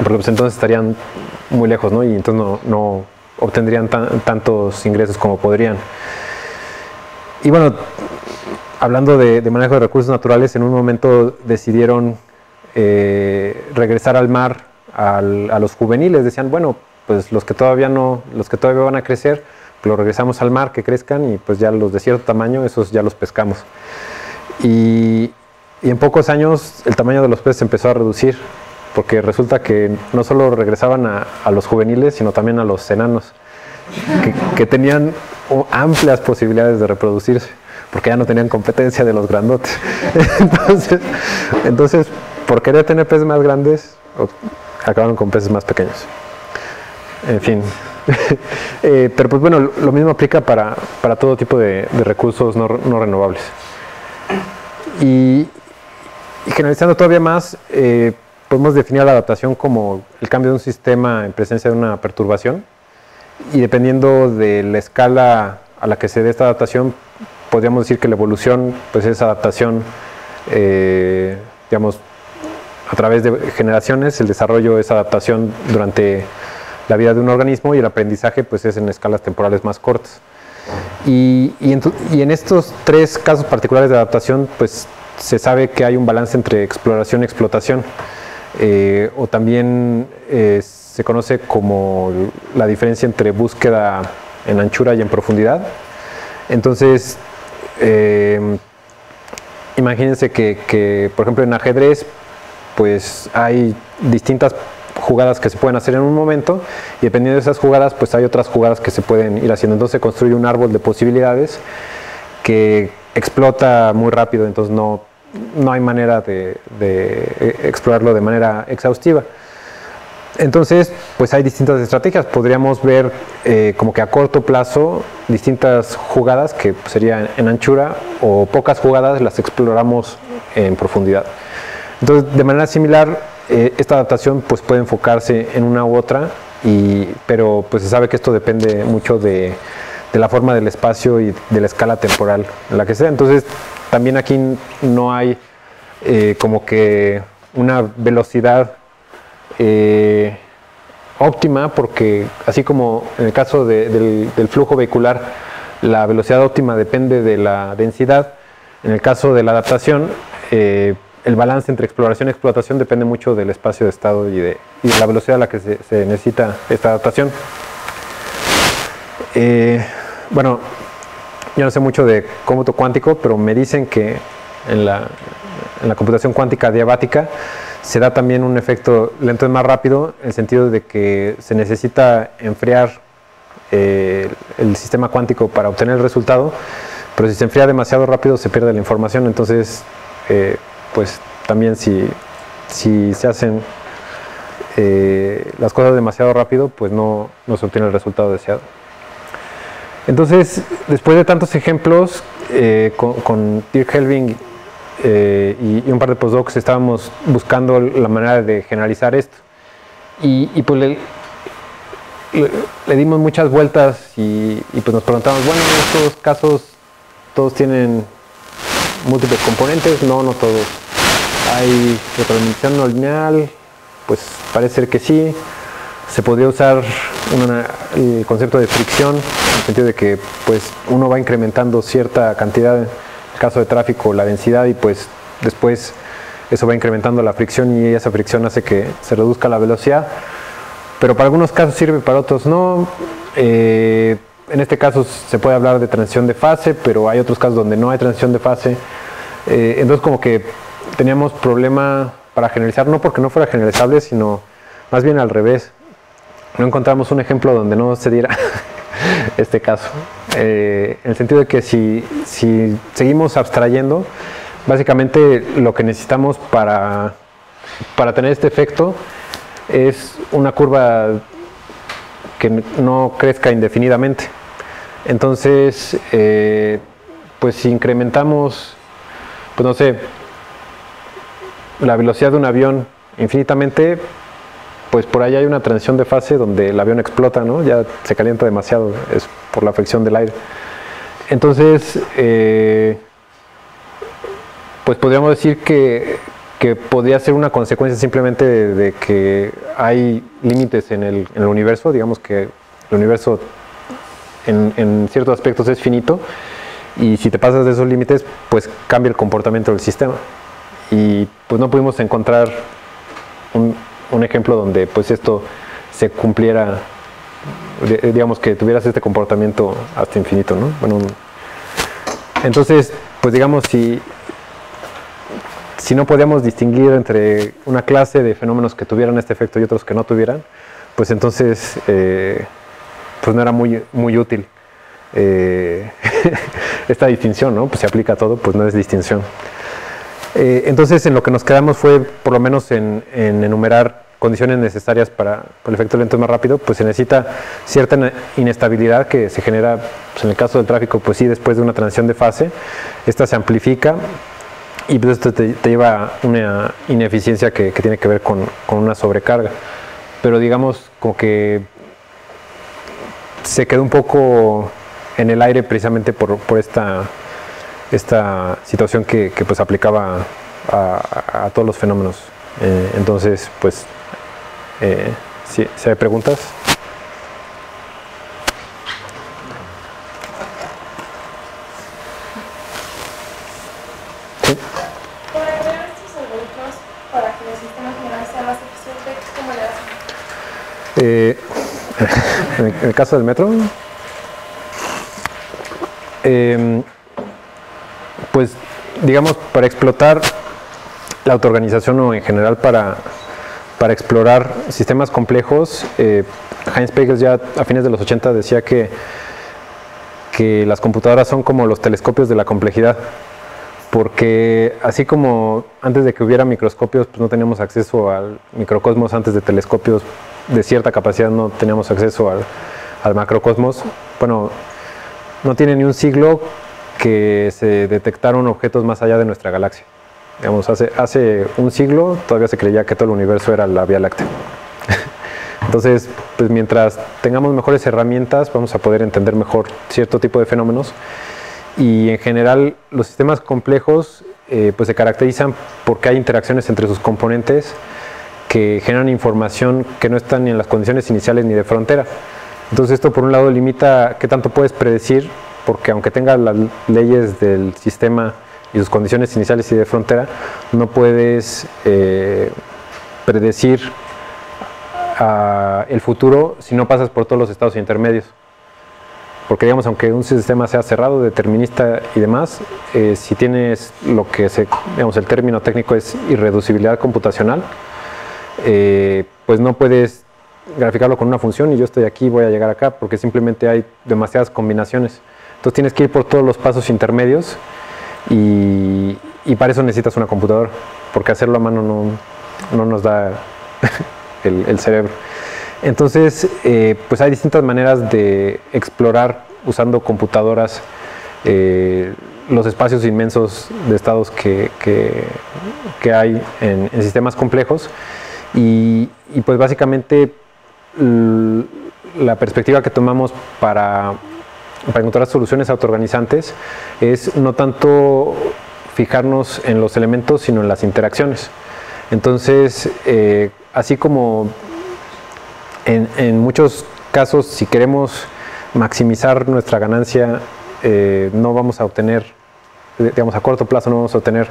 pues entonces estarían muy lejos, ¿no? Y entonces no obtendrían tantos ingresos como podrían. Y bueno, hablando de manejo de recursos naturales, en un momento decidieron regresar al mar a los juveniles. Decían, bueno, pues los que todavía van a crecer, pues los regresamos al mar, que crezcan, y pues ya los de cierto tamaño, esos ya los pescamos. Y en pocos años el tamaño de los peces empezó a reducir, porque resulta que no solo regresaban a los juveniles, sino también a los enanos, que tenían amplias posibilidades de reproducirse, porque ya no tenían competencia de los grandotes. Entonces, por querer tener peces más grandes, acabaron con peces más pequeños. En fin. Pero pues bueno, lo mismo aplica para todo tipo de recursos no renovables. Y generalizando todavía más, podemos definir la adaptación como el cambio de un sistema en presencia de una perturbación, y dependiendo de la escala a la que se dé esta adaptación, podríamos decir que la evolución pues es adaptación, digamos, a través de generaciones. El desarrollo es adaptación durante la vida de un organismo, y el aprendizaje pues es en escalas temporales más cortas. Y en estos tres casos particulares de adaptación pues se sabe que hay un balance entre exploración y explotación, o también se conoce como la diferencia entre búsqueda en anchura y en profundidad. Entonces, imagínense que por ejemplo en ajedrez pues hay distintas jugadas que se pueden hacer en un momento, y dependiendo de esas jugadas pues hay otras jugadas que se pueden ir haciendo. Entonces se construye un árbol de posibilidades que explota muy rápido, entonces no hay manera de explorarlo de manera exhaustiva. Entonces pues hay distintas estrategias. Podríamos ver como que a corto plazo distintas jugadas que serían en anchura, o pocas jugadas las exploramos en profundidad. Entonces, de manera similar, esta adaptación pues puede enfocarse en una u otra, pero pues se sabe que esto depende mucho de la forma del espacio y de la escala temporal en la que sea. Entonces también aquí no hay como que una velocidad óptima, porque así como en el caso del flujo vehicular la velocidad óptima depende de la densidad, en el caso de la adaptación el balance entre exploración y explotación depende mucho del espacio de estado y de la velocidad a la que se necesita esta adaptación. Bueno, yo no sé mucho de cómputo cuántico, pero me dicen que en la computación cuántica diabática se da también un efecto lento y más rápido, en el sentido de que se necesita enfriar el sistema cuántico para obtener el resultado, pero si se enfría demasiado rápido se pierde la información. Entonces pues también si se hacen las cosas demasiado rápido, pues no se obtiene el resultado deseado. Entonces, después de tantos ejemplos, con Dirk Helbing y un par de postdocs estábamos buscando la manera de generalizar esto, y pues le dimos muchas vueltas y pues nos preguntamos, bueno, en estos casos todos tienen múltiples componentes. No todos. Hay retroalimentación no lineal, pues parece ser que sí. Se podría usar el concepto de fricción, en el sentido de que pues uno va incrementando cierta cantidad, en el caso de tráfico, la densidad, y pues después eso va incrementando la fricción y esa fricción hace que se reduzca la velocidad. Pero para algunos casos sirve, para otros no. En este caso se puede hablar de transición de fase, pero hay otros casos donde no hay transición de fase. Entonces como que teníamos problema para generalizar, no porque no fuera generalizable, sino más bien al revés. No encontramos un ejemplo donde no se diera este caso. En el sentido de que si seguimos abstrayendo, básicamente lo que necesitamos para tener este efecto es una curva que no crezca indefinidamente. Entonces, pues si incrementamos, pues no sé, la velocidad de un avión infinitamente, pues por ahí hay una transición de fase donde el avión explota, ¿no? Ya se calienta demasiado, es por la fricción del aire. Entonces, pues podríamos decir que podría ser una consecuencia simplemente de que hay límites en el universo. Digamos que el universo en ciertos aspectos es finito, y si te pasas de esos límites, pues cambia el comportamiento del sistema. Y pues no pudimos encontrar un ejemplo donde pues esto se cumpliera, digamos que tuvieras este comportamiento hasta infinito, ¿no? Bueno, entonces, pues digamos, si no podíamos distinguir entre una clase de fenómenos que tuvieran este efecto y otros que no tuvieran, pues entonces pues no era muy útil esta distinción, ¿no? Pues se aplica a todo, pues no es distinción. Entonces en lo que nos quedamos fue por lo menos en enumerar condiciones necesarias para el efecto lento más rápido. Pues se necesita cierta inestabilidad que se genera, pues en el caso del tráfico, pues sí, después de una transición de fase. Esta se amplifica y pues esto te lleva a una ineficiencia que tiene que ver con una sobrecarga. Pero digamos como que se quedó un poco en el aire precisamente por esta situación que pues aplicaba a todos los fenómenos. Entonces, pues, si hay preguntas. ¿Sí? Para crear estos algoritmos para que el sistema general sea más eficiente, ¿cómo le hacen? En el caso del metro, pues digamos, para explotar la autoorganización, o en general para explorar sistemas complejos, Heinz Pagels ya a fines de los 80 decía que las computadoras son como los telescopios de la complejidad, porque así como antes de que hubiera microscopios pues no teníamos acceso al microcosmos, antes de telescopios de cierta capacidad no teníamos acceso al macrocosmos. Bueno, no tiene ni un siglo que se detectaron objetos más allá de nuestra galaxia. Digamos, hace un siglo todavía se creía que todo el universo era la Vía Láctea. Entonces, pues mientras tengamos mejores herramientas, vamos a poder entender mejor cierto tipo de fenómenos. Y en general, los sistemas complejos pues se caracterizan porque hay interacciones entre sus componentes que generan información que no están ni en las condiciones iniciales ni de frontera. Entonces esto por un lado limita qué tanto puedes predecir, porque aunque tengas las leyes del sistema y sus condiciones iniciales y de frontera, no puedes predecir el futuro si no pasas por todos los estados intermedios. Porque digamos, aunque un sistema sea cerrado, determinista y demás, si tienes lo que digamos, el término técnico es irreducibilidad computacional, pues no puedes graficarlo con una función y yo estoy aquí, voy a llegar acá, porque simplemente hay demasiadas combinaciones. Entonces tienes que ir por todos los pasos intermedios y para eso necesitas una computadora, porque hacerlo a mano no nos da el cerebro. Entonces, pues hay distintas maneras de explorar usando computadoras los espacios inmensos de estados que hay en sistemas complejos y pues básicamente la perspectiva que tomamos para encontrar soluciones autoorganizantes es no tanto fijarnos en los elementos sino en las interacciones. Entonces, así como en muchos casos, si queremos maximizar nuestra ganancia, no vamos a obtener, digamos, a corto plazo no vamos a obtener,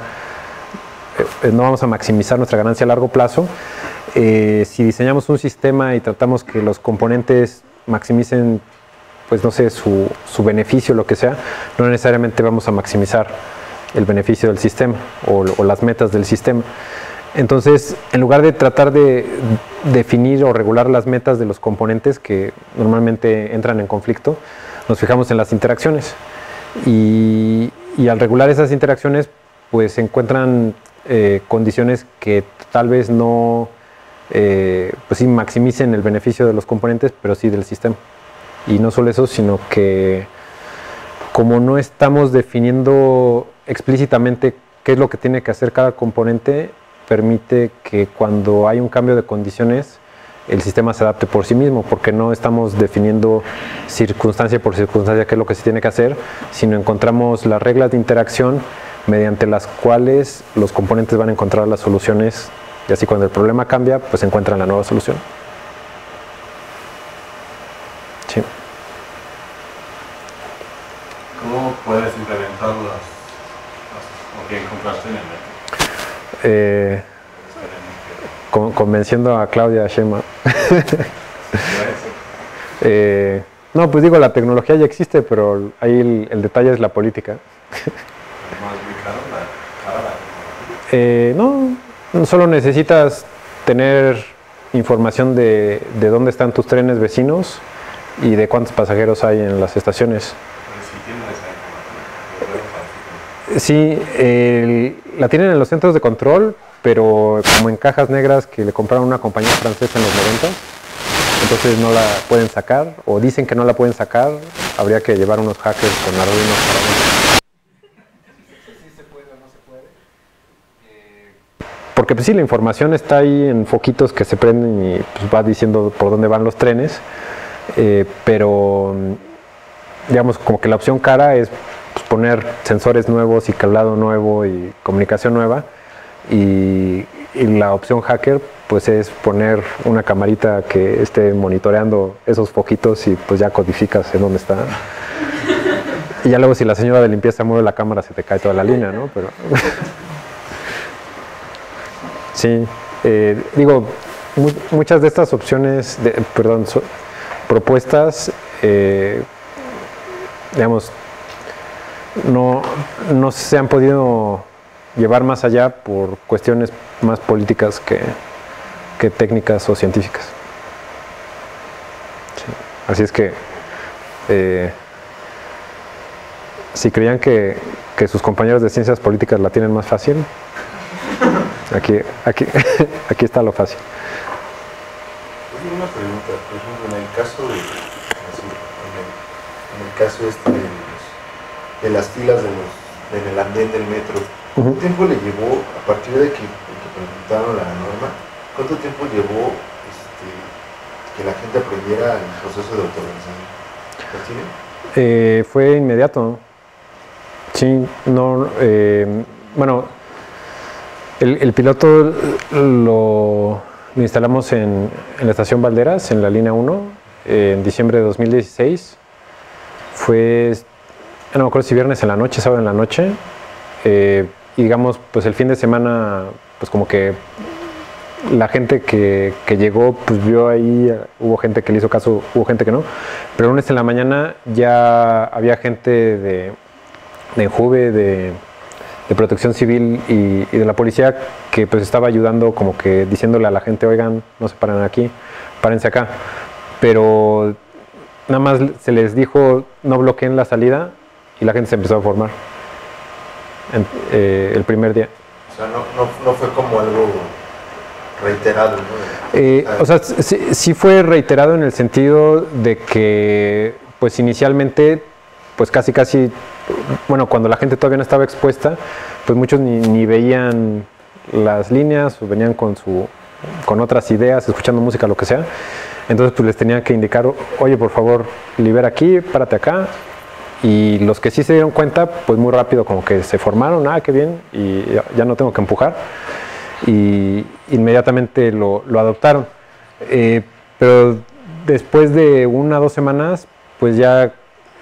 no vamos a maximizar nuestra ganancia a largo plazo. Si diseñamos un sistema y tratamos que los componentes maximicen, pues no sé, su beneficio, lo que sea, no necesariamente vamos a maximizar el beneficio del sistema o las metas del sistema. Entonces, en lugar de tratar de definir o regular las metas de los componentes que normalmente entran en conflicto, nos fijamos en las interacciones. Y al regular esas interacciones, pues se encuentran condiciones que tal vez no pues sí maximicen el beneficio de los componentes, pero sí del sistema. Y no solo eso, sino que como no estamos definiendo explícitamente qué es lo que tiene que hacer cada componente, permite que cuando hay un cambio de condiciones el sistema se adapte por sí mismo, porque no estamos definiendo circunstancia por circunstancia qué es lo que se tiene que hacer, sino encontramos las reglas de interacción mediante las cuales los componentes van a encontrar las soluciones, y así cuando el problema cambia, pues encuentran la nueva solución. Sí. ¿Cómo puedes implementar lo que encontraste en el método? Convenciendo a Claudia Sheinbaum. No, pues digo, la tecnología ya existe, pero ahí el detalle es la política. No, solo necesitas tener información de dónde están tus trenes vecinos y de cuántos pasajeros hay en las estaciones. Sí, la tienen en los centros de control, pero como en cajas negras que le compraron a una compañía francesa en los 90, entonces no la pueden sacar, o dicen que no la pueden sacar. Habría que llevar unos hackers con Arduino para ver. ¿Sí se puede o no se puede? Porque pues sí, la información está ahí en foquitos que se prenden y pues va diciendo por dónde van los trenes, pero digamos como que la opción cara es pues, poner sensores nuevos y cableado nuevo y comunicación nueva, y la opción hacker pues es poner una camarita que esté monitoreando esos foquitos y pues ya codificas en dónde está. Y ya luego si la señora de limpieza mueve la cámara se te cae toda la línea, ¿no? Pero sí, digo, muchas de estas opciones, propuestas, digamos, no se han podido llevar más allá por cuestiones más políticas que técnicas o científicas. Sí. Así es que si creían que sus compañeros de ciencias políticas la tienen más fácil, aquí está lo fácil. Una pregunta, por ejemplo, en el caso de las filas en el andén del metro, ¿cuánto tiempo le llevó, a partir de que presentaron la norma, cuánto tiempo llevó que la gente aprendiera el proceso de autorganización? Fue inmediato. Sí, no, bueno, el piloto lo instalamos en la estación Valderas, en la línea 1, en diciembre de 2016. Fue, no me acuerdo si viernes en la noche, sábado en la noche. Y digamos, pues el fin de semana, pues como que la gente que llegó, pues vio ahí, hubo gente que le hizo caso, hubo gente que no. Pero el lunes en la mañana ya había gente de Enjuve, de Protección Civil y de la policía que pues estaba ayudando, como que diciéndole a la gente, oigan, no se paran aquí, párense acá. Pero nada más se les dijo, no bloqueen la salida, y la gente se empezó a formar el primer día. O sea, no fue como algo reiterado, ¿no? O sea, sí fue reiterado en el sentido de que, pues inicialmente, pues casi, bueno, cuando la gente todavía no estaba expuesta, pues muchos ni veían las líneas, o venían con otras ideas, escuchando música, lo que sea. Entonces pues les tenían que indicar, oye, por favor, libera aquí, párate acá. Y los que sí se dieron cuenta, pues muy rápido como que se formaron, qué bien, y ya no tengo que empujar. Y inmediatamente lo adoptaron. Pero después de 1 o 2 semanas, pues ya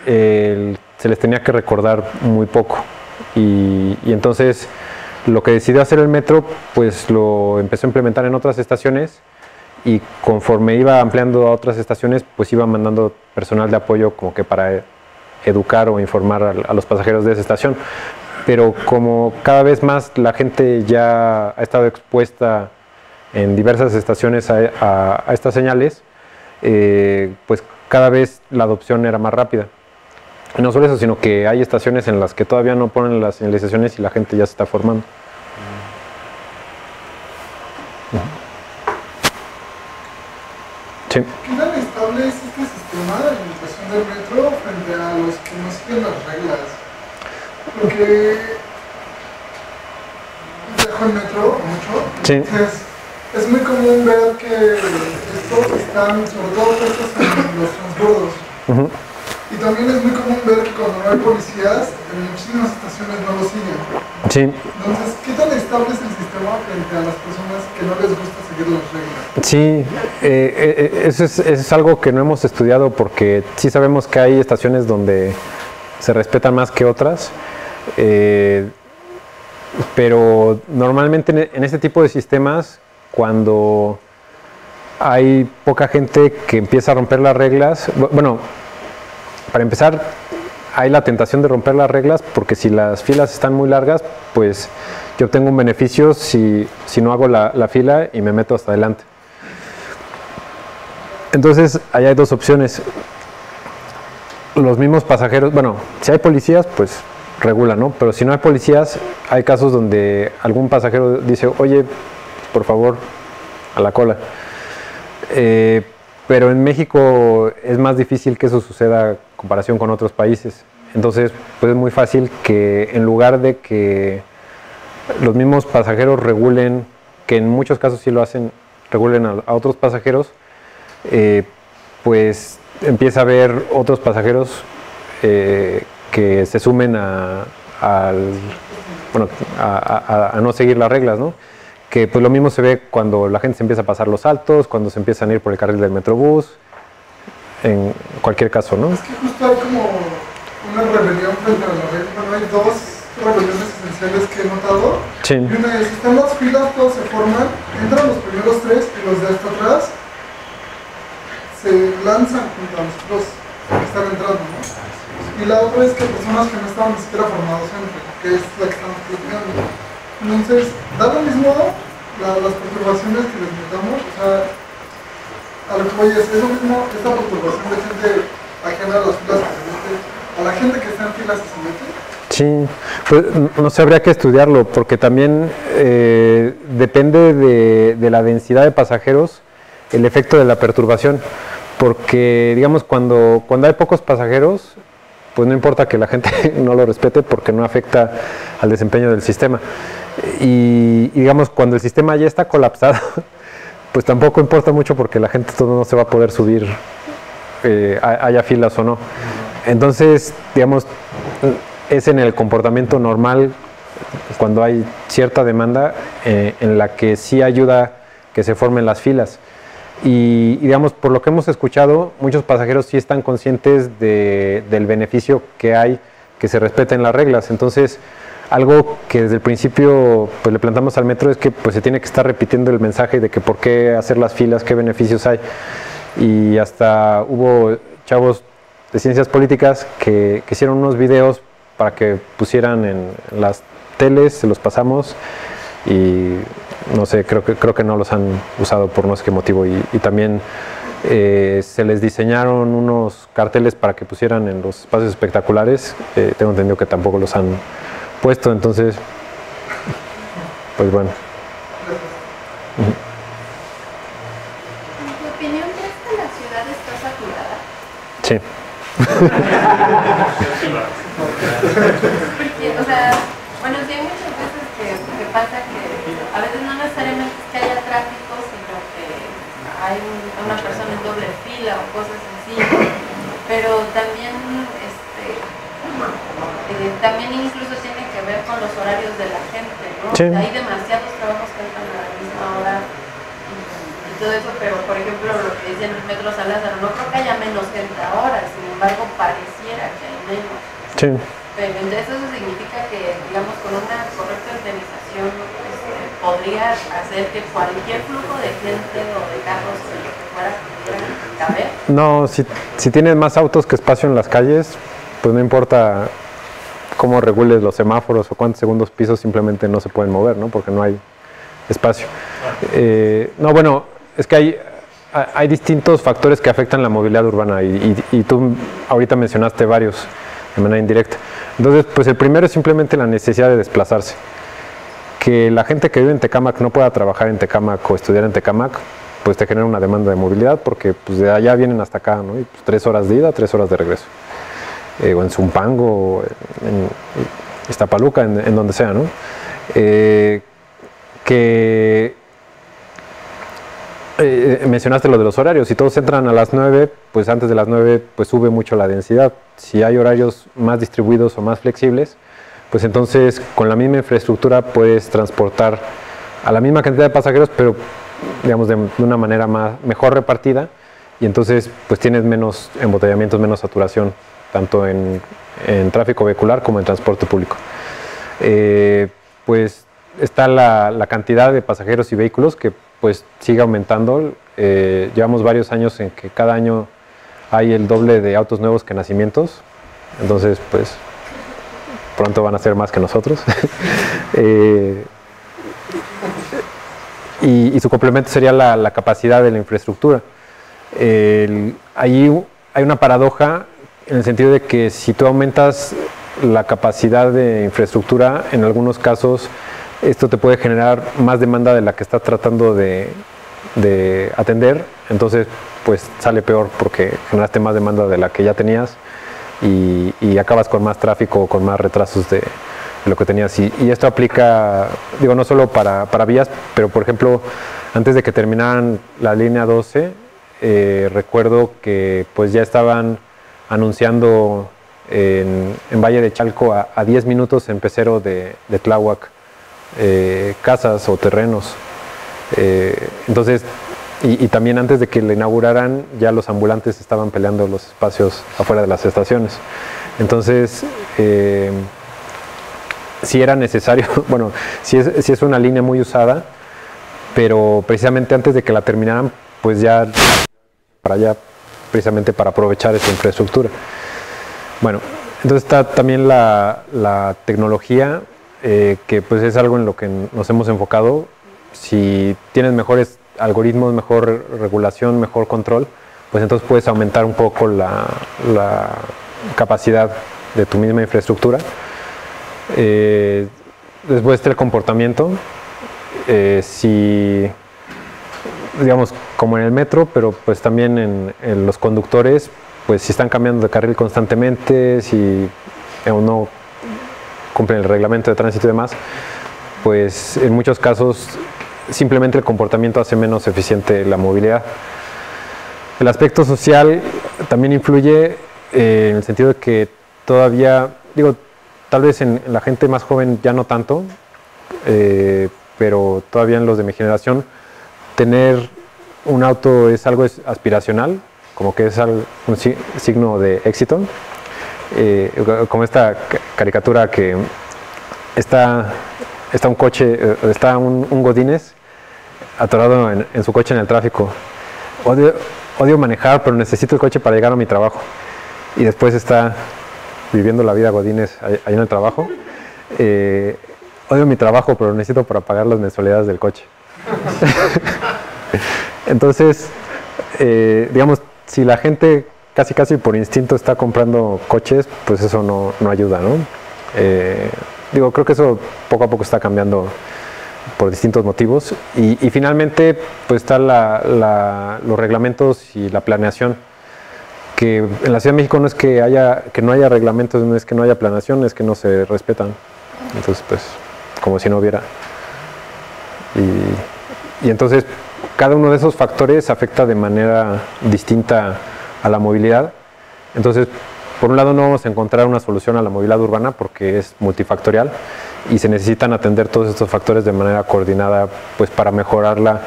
se les tenía que recordar muy poco. Y entonces lo que decidió hacer el metro, pues lo empezó a implementar en otras estaciones, y conforme iba ampliando a otras estaciones, pues iba mandando personal de apoyo como que para educar o informar a los pasajeros de esa estación. Pero como cada vez más la gente ya ha estado expuesta en diversas estaciones a estas señales, pues cada vez la adopción era más rápida. Y no solo eso, sino que hay estaciones en las que todavía no ponen las señalizaciones y la gente ya se está formando. Sí. ¿Qué tan estable es este sistema de limitación del metro frente a los que no siguen las reglas? Porque viajo en metro mucho, Sí. entonces es muy común ver que estos están sobre todo puestos en los transbordos. Y también es muy común ver que cuando no hay policías, en muchísimas estaciones no lo siguen. Sí. Entonces, ¿qué tan estable es el sistema frente a las personas que no les gusta seguir las reglas? Sí, eso es algo que no hemos estudiado, porque sí sabemos que hay estaciones donde se respetan más que otras, pero normalmente en este tipo de sistemas, cuando hay poca gente que empieza a romper las reglas, bueno, para empezar, hay la tentación de romper las reglas, porque si las filas están muy largas, pues yo obtengo un beneficio si no hago la fila y me meto hasta adelante. Entonces, ahí hay 2 opciones. Los mismos pasajeros, bueno, si hay policías, pues regulan, ¿no? Pero si no hay policías, hay casos donde algún pasajero dice, oye, por favor, a la cola. Pero en México es más difícil que eso suceda en comparación con otros países. Entonces, pues es muy fácil que en lugar de que los mismos pasajeros regulen, que en muchos casos sí lo hacen, regulen a otros pasajeros, pues empieza a haber otros pasajeros que se sumen a no seguir las reglas, ¿no? Que pues lo mismo se ve cuando la gente se empieza a pasar los altos, cuando se empiezan a ir por el carril del Metrobús, en cualquier caso, ¿no? Es que justo hay como una rebelión frente a la regla. Bueno, hay 2 rebeliones esenciales que he notado. Sí. Y una es, están las filas, todos se forman, entran los primeros 3 y los de hasta atrás se lanzan junto a nosotros que están entrando, ¿no? Y la otra es que personas que no estaban ni siquiera formados entran, que es la que estamos platicando. Entonces, da lo mismo las perturbaciones que les metamos, o sea, a lo que voy es lo mismo, esta perturbación de gente ajena a las filas que se mete, a la gente que está en filas que se mete. Sí, pues no sé, habría que estudiarlo, porque también depende de la densidad de pasajeros el efecto de la perturbación, porque digamos cuando hay pocos pasajeros, pues no importa que la gente no lo respete, porque no afecta al desempeño del sistema. Y digamos, cuando el sistema ya está colapsado, pues tampoco importa mucho, porque la gente todo no se va a poder subir, haya filas o no. Entonces, digamos, es en el comportamiento normal, cuando hay cierta demanda, en la que sí ayuda que se formen las filas. Y digamos, por lo que hemos escuchado, muchos pasajeros sí están conscientes del beneficio que hay que se respeten las reglas. Entonces, algo que desde el principio pues le plantamos al metro es que pues se tiene que estar repitiendo el mensaje de que por qué hacer las filas, qué beneficios hay. Y hasta hubo chavos de ciencias políticas que hicieron unos videos para que pusieran en las teles, se los pasamos, y no sé, creo que no los han usado por no sé qué motivo. Y también se les diseñaron unos carteles para que pusieran en los espacios espectaculares, tengo entendido que tampoco los han puesto. Entonces, pues bueno. ¿En tu opinión crees que la ciudad está saturada? Sí. Porque, o sea, bueno, sí hay muchas veces que pasa que a veces no necesariamente es que haya tráfico, sino que hay una persona en doble fila o cosas así, pero también también incluso tiene que ver con los horarios de la gente, ¿no? Sí. Hay demasiados trabajos que entran a la misma hora y todo eso, pero por ejemplo lo que dice en el Metro San Lázaro, no creo que haya menos gente ahora, sin embargo pareciera que hay menos. Sí. Pero entonces eso significa que, digamos, con una correcta organización podría hacer que cualquier flujo de gente o de carros o lo que fuera pudiera caber. No, si tienes más autos que espacio en las calles, pues no importa cómo regules los semáforos o cuántos segundos pisos, simplemente no se pueden mover, ¿no? Porque no hay espacio. No, bueno, es que hay distintos factores que afectan la movilidad urbana y tú ahorita mencionaste varios de manera indirecta. Entonces, pues el primero es simplemente la necesidad de desplazarse. Que la gente que vive en Tecámac no pueda trabajar en Tecámac o estudiar en Tecámac, pues te genera una demanda de movilidad porque pues de allá vienen hasta acá, ¿no? Y pues 3 horas de ida, 3 horas de regreso. O en Zumpango, o en Iztapaluca, en donde sea, ¿no? Mencionaste lo de los horarios. Si todos entran a las 9, pues antes de las 9 pues sube mucho la densidad. Si hay horarios más distribuidos o más flexibles, pues entonces con la misma infraestructura puedes transportar a la misma cantidad de pasajeros, pero digamos de una manera mejor repartida, y entonces pues tienes menos embotellamientos, menos saturación, tanto en tráfico vehicular como en transporte público. Pues está la cantidad de pasajeros y vehículos que pues sigue aumentando. Llevamos varios años en que cada año hay el doble de autos nuevos que nacimientos, entonces pues pronto van a ser más que nosotros. Y su complemento sería la capacidad de la infraestructura. Ahí hay una paradoja en el sentido de que si tú aumentas la capacidad de infraestructura, en algunos casos esto te puede generar más demanda de la que estás tratando de atender, entonces pues sale peor porque generaste más demanda de la que ya tenías y acabas con más tráfico, con más retrasos de lo que tenías. Y esto aplica, digo, no solo para vías, pero por ejemplo, antes de que terminaran la línea 12, recuerdo que pues ya estaban anunciando en Valle de Chalco a 10 minutos en Pecero de Tláhuac casas o terrenos. Entonces, y también antes de que le inauguraran, ya los ambulantes estaban peleando los espacios afuera de las estaciones. Entonces, sí era necesario, bueno, sí es una línea muy usada, pero precisamente antes de que la terminaran, pues ya para allá, precisamente para aprovechar esa infraestructura. Bueno, entonces está también la tecnología, que pues es algo en lo que nos hemos enfocado. Si tienes mejores algoritmos, mejor regulación, mejor control, pues entonces puedes aumentar un poco la capacidad de tu misma infraestructura. Después está el comportamiento. Si, digamos, como en el metro, pero pues también en los conductores, pues si están cambiando de carril constantemente, si no cumplen el reglamento de tránsito y demás, pues en muchos casos simplemente el comportamiento hace menos eficiente la movilidad. El aspecto social también influye en el sentido de que todavía, digo, tal vez en la gente más joven ya no tanto, pero todavía en los de mi generación, tener un auto es algo aspiracional, como que es un signo de éxito. Como esta caricatura que está un coche, está un godínez atorado en su coche en el tráfico. Odio manejar, pero necesito el coche para llegar a mi trabajo. Y después está viviendo la vida godínez ahí en el trabajo. Odio mi trabajo, pero necesito para pagar las mensualidades del coche. Entonces, digamos, si la gente casi por instinto está comprando coches, pues eso no ayuda, ¿no? Digo, creo que eso poco a poco está cambiando por distintos motivos. Y finalmente, pues están los reglamentos y la planeación. Que en la Ciudad de México no es que no haya reglamentos, no es que no haya planeación, es que no se respetan. Entonces, pues, como si no hubiera. Y entonces, cada uno de esos factores afecta de manera distinta a la movilidad. Entonces, por un lado no vamos a encontrar una solución a la movilidad urbana porque es multifactorial y se necesitan atender todos estos factores de manera coordinada, pues para mejorarla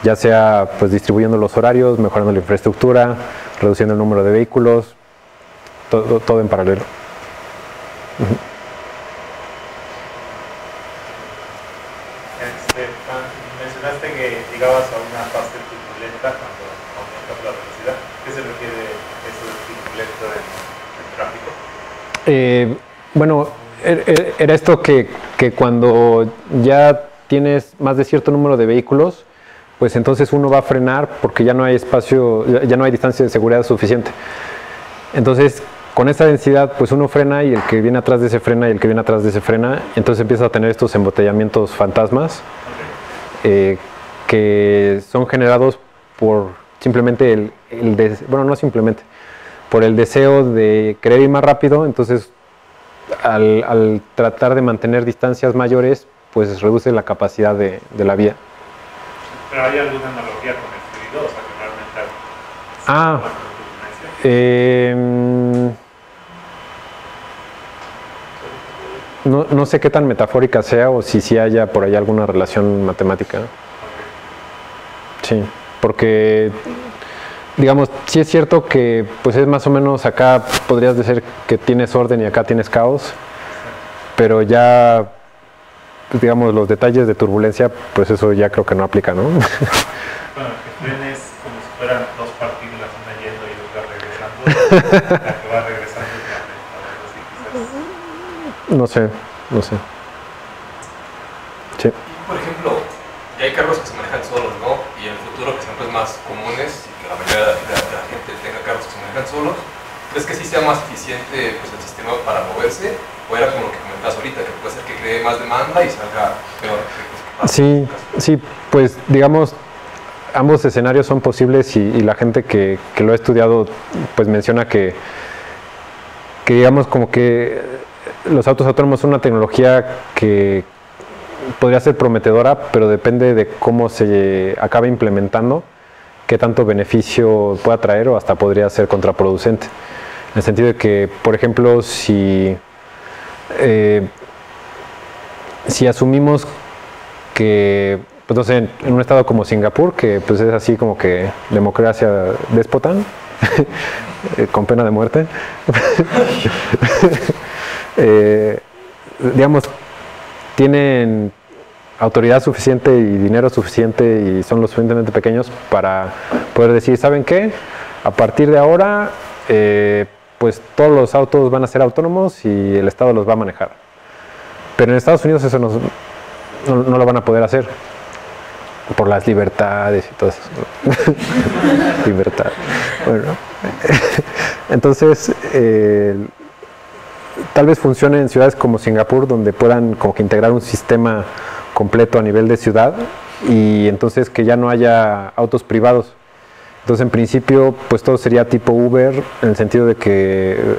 ya sea pues distribuyendo los horarios, mejorando la infraestructura, reduciendo el número de vehículos, todo en paralelo. Mencionaste que llegabas a una fase turbulenta cuando aumentas la velocidad. ¿Qué se refiere eso de turbulento en tráfico? Bueno, era esto que cuando ya tienes más de cierto número de vehículos, pues entonces uno va a frenar porque ya no hay espacio, ya no hay distancia de seguridad suficiente. Entonces, con esta densidad, pues uno frena y el que viene atrás de ese frena y el que viene atrás de ese frena, entonces empieza a tener estos embotellamientos fantasmas que son generados por simplemente bueno, no simplemente, por el deseo de querer ir más rápido. Entonces, al tratar de mantener distancias mayores, pues reduce la capacidad de la vía. ¿Pero hay alguna analogía con el fluido? O sea, que realmente... No sé qué tan metafórica sea o si haya por ahí alguna relación matemática. Sí, porque, digamos, sí es cierto que pues es más o menos acá podrías decir que tienes orden y acá tienes caos, pero ya, pues, digamos, los detalles de turbulencia, pues eso ya creo que no aplica, ¿no? Bueno, que frenes como si fueran dos partículas, una yendo y otra regresando, la que va regresando es la lenta, No sé. Sí. Por ejemplo, ya hay carros que se manejan solos, ¿no? Y en el futuro que sean pues más comunes y que la mayoría de la gente tenga carros que se manejan solos, ¿crees que sí sea más eficiente pues, el sistema para moverse? ¿O era como lo que comentabas ahorita, que puede ser que cree más demanda y salga peor? Sí, pues digamos, ambos escenarios son posibles y la gente que lo ha estudiado pues menciona que digamos como que los autos autónomos son una tecnología que podría ser prometedora, pero depende de cómo se acabe implementando, qué tanto beneficio pueda traer o hasta podría ser contraproducente. En el sentido de que, por ejemplo, si asumimos que, pues no sé, en un estado como Singapur, que pues es así como que democracia déspota, con pena de muerte, digamos, tienen autoridad suficiente y dinero suficiente y son lo suficientemente pequeños para poder decir, ¿saben qué? A partir de ahora, pues todos los autos van a ser autónomos y el Estado los va a manejar. Pero en Estados Unidos eso no lo van a poder hacer por las libertades y todo eso. Libertad. Bueno, entonces tal vez funcione en ciudades como Singapur, donde puedan como que integrar un sistema completo a nivel de ciudad y entonces que ya no haya autos privados. Entonces en principio pues todo sería tipo Uber, en el sentido de que,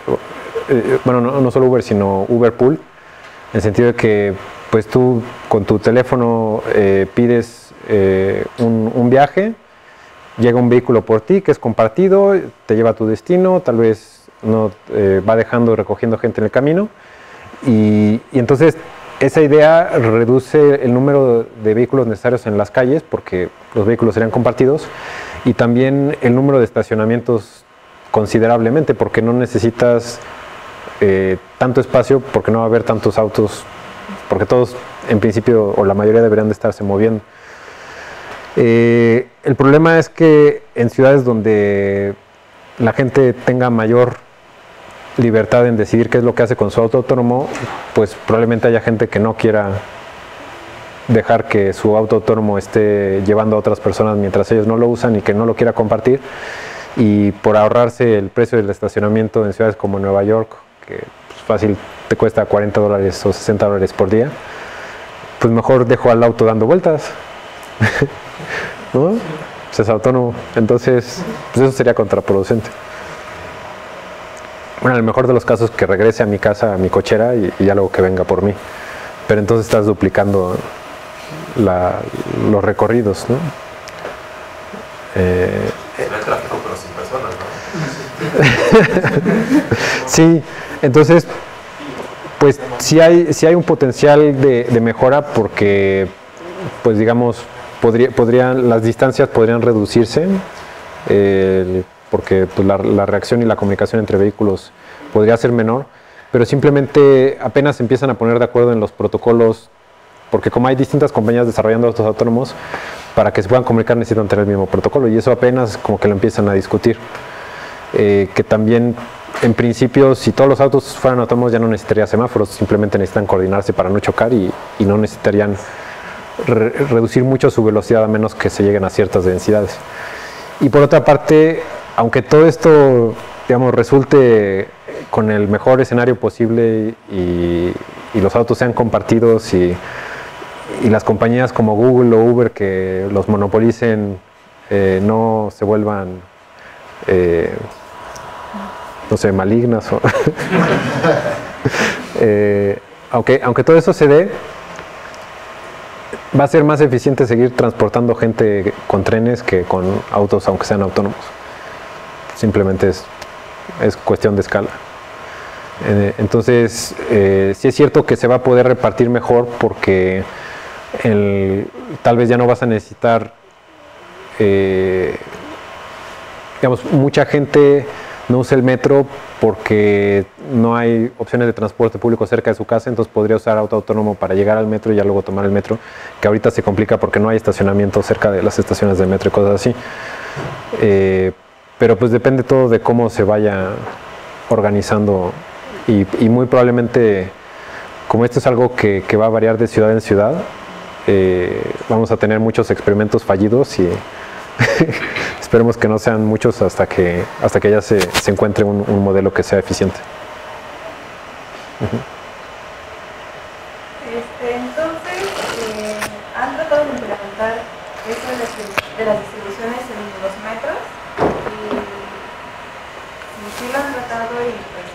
bueno, no solo Uber sino Uber Pool, en el sentido de que pues tú con tu teléfono pides un viaje, llega un vehículo por ti que es compartido, te lleva a tu destino, tal vez no va dejando y recogiendo gente en el camino y entonces esa idea reduce el número de vehículos necesarios en las calles porque los vehículos serían compartidos y también el número de estacionamientos considerablemente porque no necesitas tanto espacio porque no va a haber tantos autos porque todos en principio o la mayoría deberían de estarse moviendo. El problema es que en ciudades donde la gente tenga mayor libertad en decidir qué es lo que hace con su auto autónomo, pues probablemente haya gente que no quiera dejar que su auto autónomo esté llevando a otras personas mientras ellos no lo usan y que no lo quiera compartir y por ahorrarse el precio del estacionamiento en ciudades como Nueva York, que pues, fácil te cuesta $40 o $60 por día, pues mejor dejo al auto dando vueltas. ¿No? Pues es autónomo, entonces pues eso sería contraproducente. Bueno, en el mejor de los casos que regrese a mi casa, a mi cochera y ya luego que venga por mí, pero entonces estás duplicando los recorridos, ¿no? El tráfico pero sin personas, ¿no? Sí, entonces pues sí hay un potencial de mejora porque pues digamos las distancias podrían reducirse, porque pues, la reacción y la comunicación entre vehículos podría ser menor, pero simplemente apenas empiezan a poner de acuerdo en los protocolos, porque como hay distintas compañías desarrollando autos autónomos, para que se puedan comunicar necesitan tener el mismo protocolo, y eso apenas como que lo empiezan a discutir. Que también, en principio, si todos los autos fueran autónomos ya no necesitaría semáforos, simplemente necesitan coordinarse para no chocar y no necesitarían reducir mucho su velocidad a menos que se lleguen a ciertas densidades. Y por otra parte, aunque todo esto, digamos, resulte con el mejor escenario posible y los autos sean compartidos y las compañías como Google o Uber que los monopolicen no se vuelvan no sé, malignas o aunque todo eso se dé, va a ser más eficiente seguir transportando gente con trenes que con autos aunque sean autónomos. Simplemente es cuestión de escala. Entonces sí es cierto que se va a poder repartir mejor porque tal vez ya no vas a necesitar digamos, mucha gente no usa el metro porque no hay opciones de transporte público cerca de su casa, entonces podría usar auto autónomo para llegar al metro y ya luego tomar el metro, que ahorita se complica porque no hay estacionamiento cerca de las estaciones de metro y cosas así. Pero pues depende todo de cómo se vaya organizando y muy probablemente, como esto es algo que va a variar de ciudad en ciudad, vamos a tener muchos experimentos fallidos y esperemos que no sean muchos hasta que ya se encuentre un modelo que sea eficiente. Entonces, han tratado de implementar eso de las distribuciones en los metros y sí lo han tratado y pues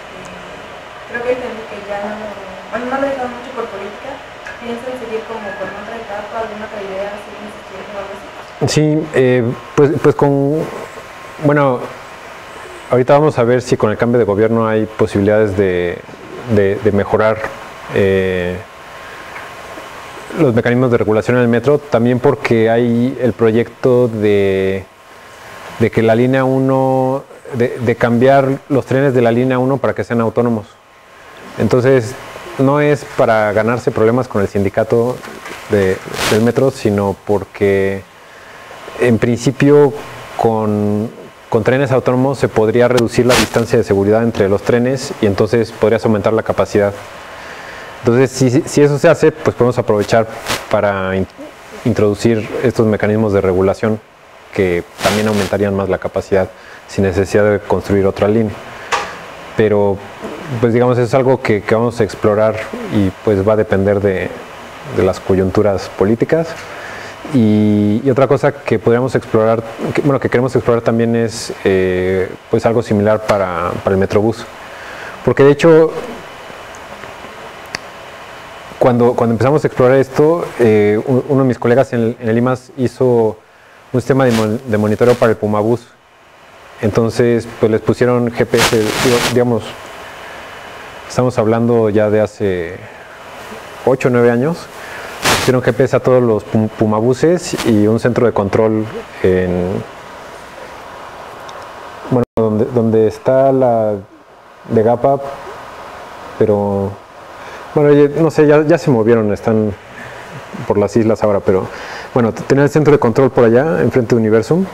creo que entendí que ya no lo dejan mucho por política. ¿Piensan seguir como con otra etapa, alguna otra idea, si insistir o algo así? Sí, pues bueno, ahorita vamos a ver si con el cambio de gobierno hay posibilidades de mejorar los mecanismos de regulación en el metro, también porque hay el proyecto de que la línea 1, de cambiar los trenes de la línea 1 para que sean autónomos. Entonces, no es para ganarse problemas con el sindicato del metro, sino porque en principio con trenes autónomos se podría reducir la distancia de seguridad entre los trenes y entonces podrías aumentar la capacidad. Entonces, si eso se hace, pues podemos aprovechar para introducir estos mecanismos de regulación que también aumentarían más la capacidad sin necesidad de construir otra línea. Pero, pues digamos, es algo que vamos a explorar y pues va a depender de las coyunturas políticas. Y otra cosa que podríamos explorar, que queremos explorar también es pues algo similar para el Metrobús. Porque de hecho, cuando empezamos a explorar esto, uno de mis colegas en el IMAS hizo un sistema de monitoreo para el Pumabús. Entonces, pues les pusieron GPS, digamos, estamos hablando ya de hace 8 o 9 años. Pusieron GPS a todos los Pumabuses y un centro de control donde está la de Gapa, pero bueno, no sé, ya se movieron, están por las islas ahora, pero bueno, tenía el centro de control por allá, enfrente de Universum,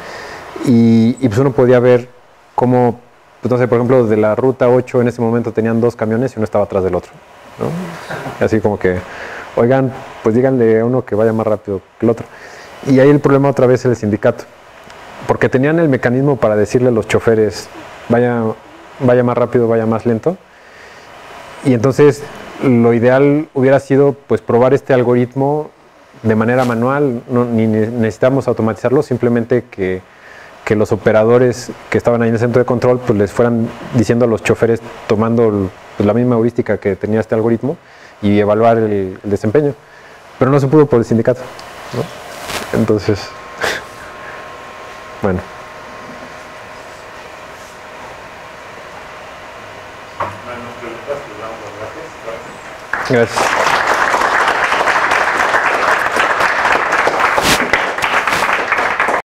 y pues uno podía ver cómo, pues no sé, por ejemplo, de la ruta 8 en ese momento tenían 2 camiones y uno estaba atrás del otro, ¿no? Así como que, oigan, pues díganle a uno que vaya más rápido que el otro. Y ahí el problema otra vez es el sindicato, porque tenían el mecanismo para decirle a los choferes, vaya más rápido, vaya más lento, y entonces lo ideal hubiera sido pues probar este algoritmo de manera manual, ni necesitamos automatizarlo, simplemente que los operadores que estaban ahí en el centro de control pues les fueran diciendo a los choferes, tomando pues, la misma heurística que tenía este algoritmo y evaluar el desempeño, pero no se pudo por el sindicato, ¿no? Entonces, bueno. Gracias.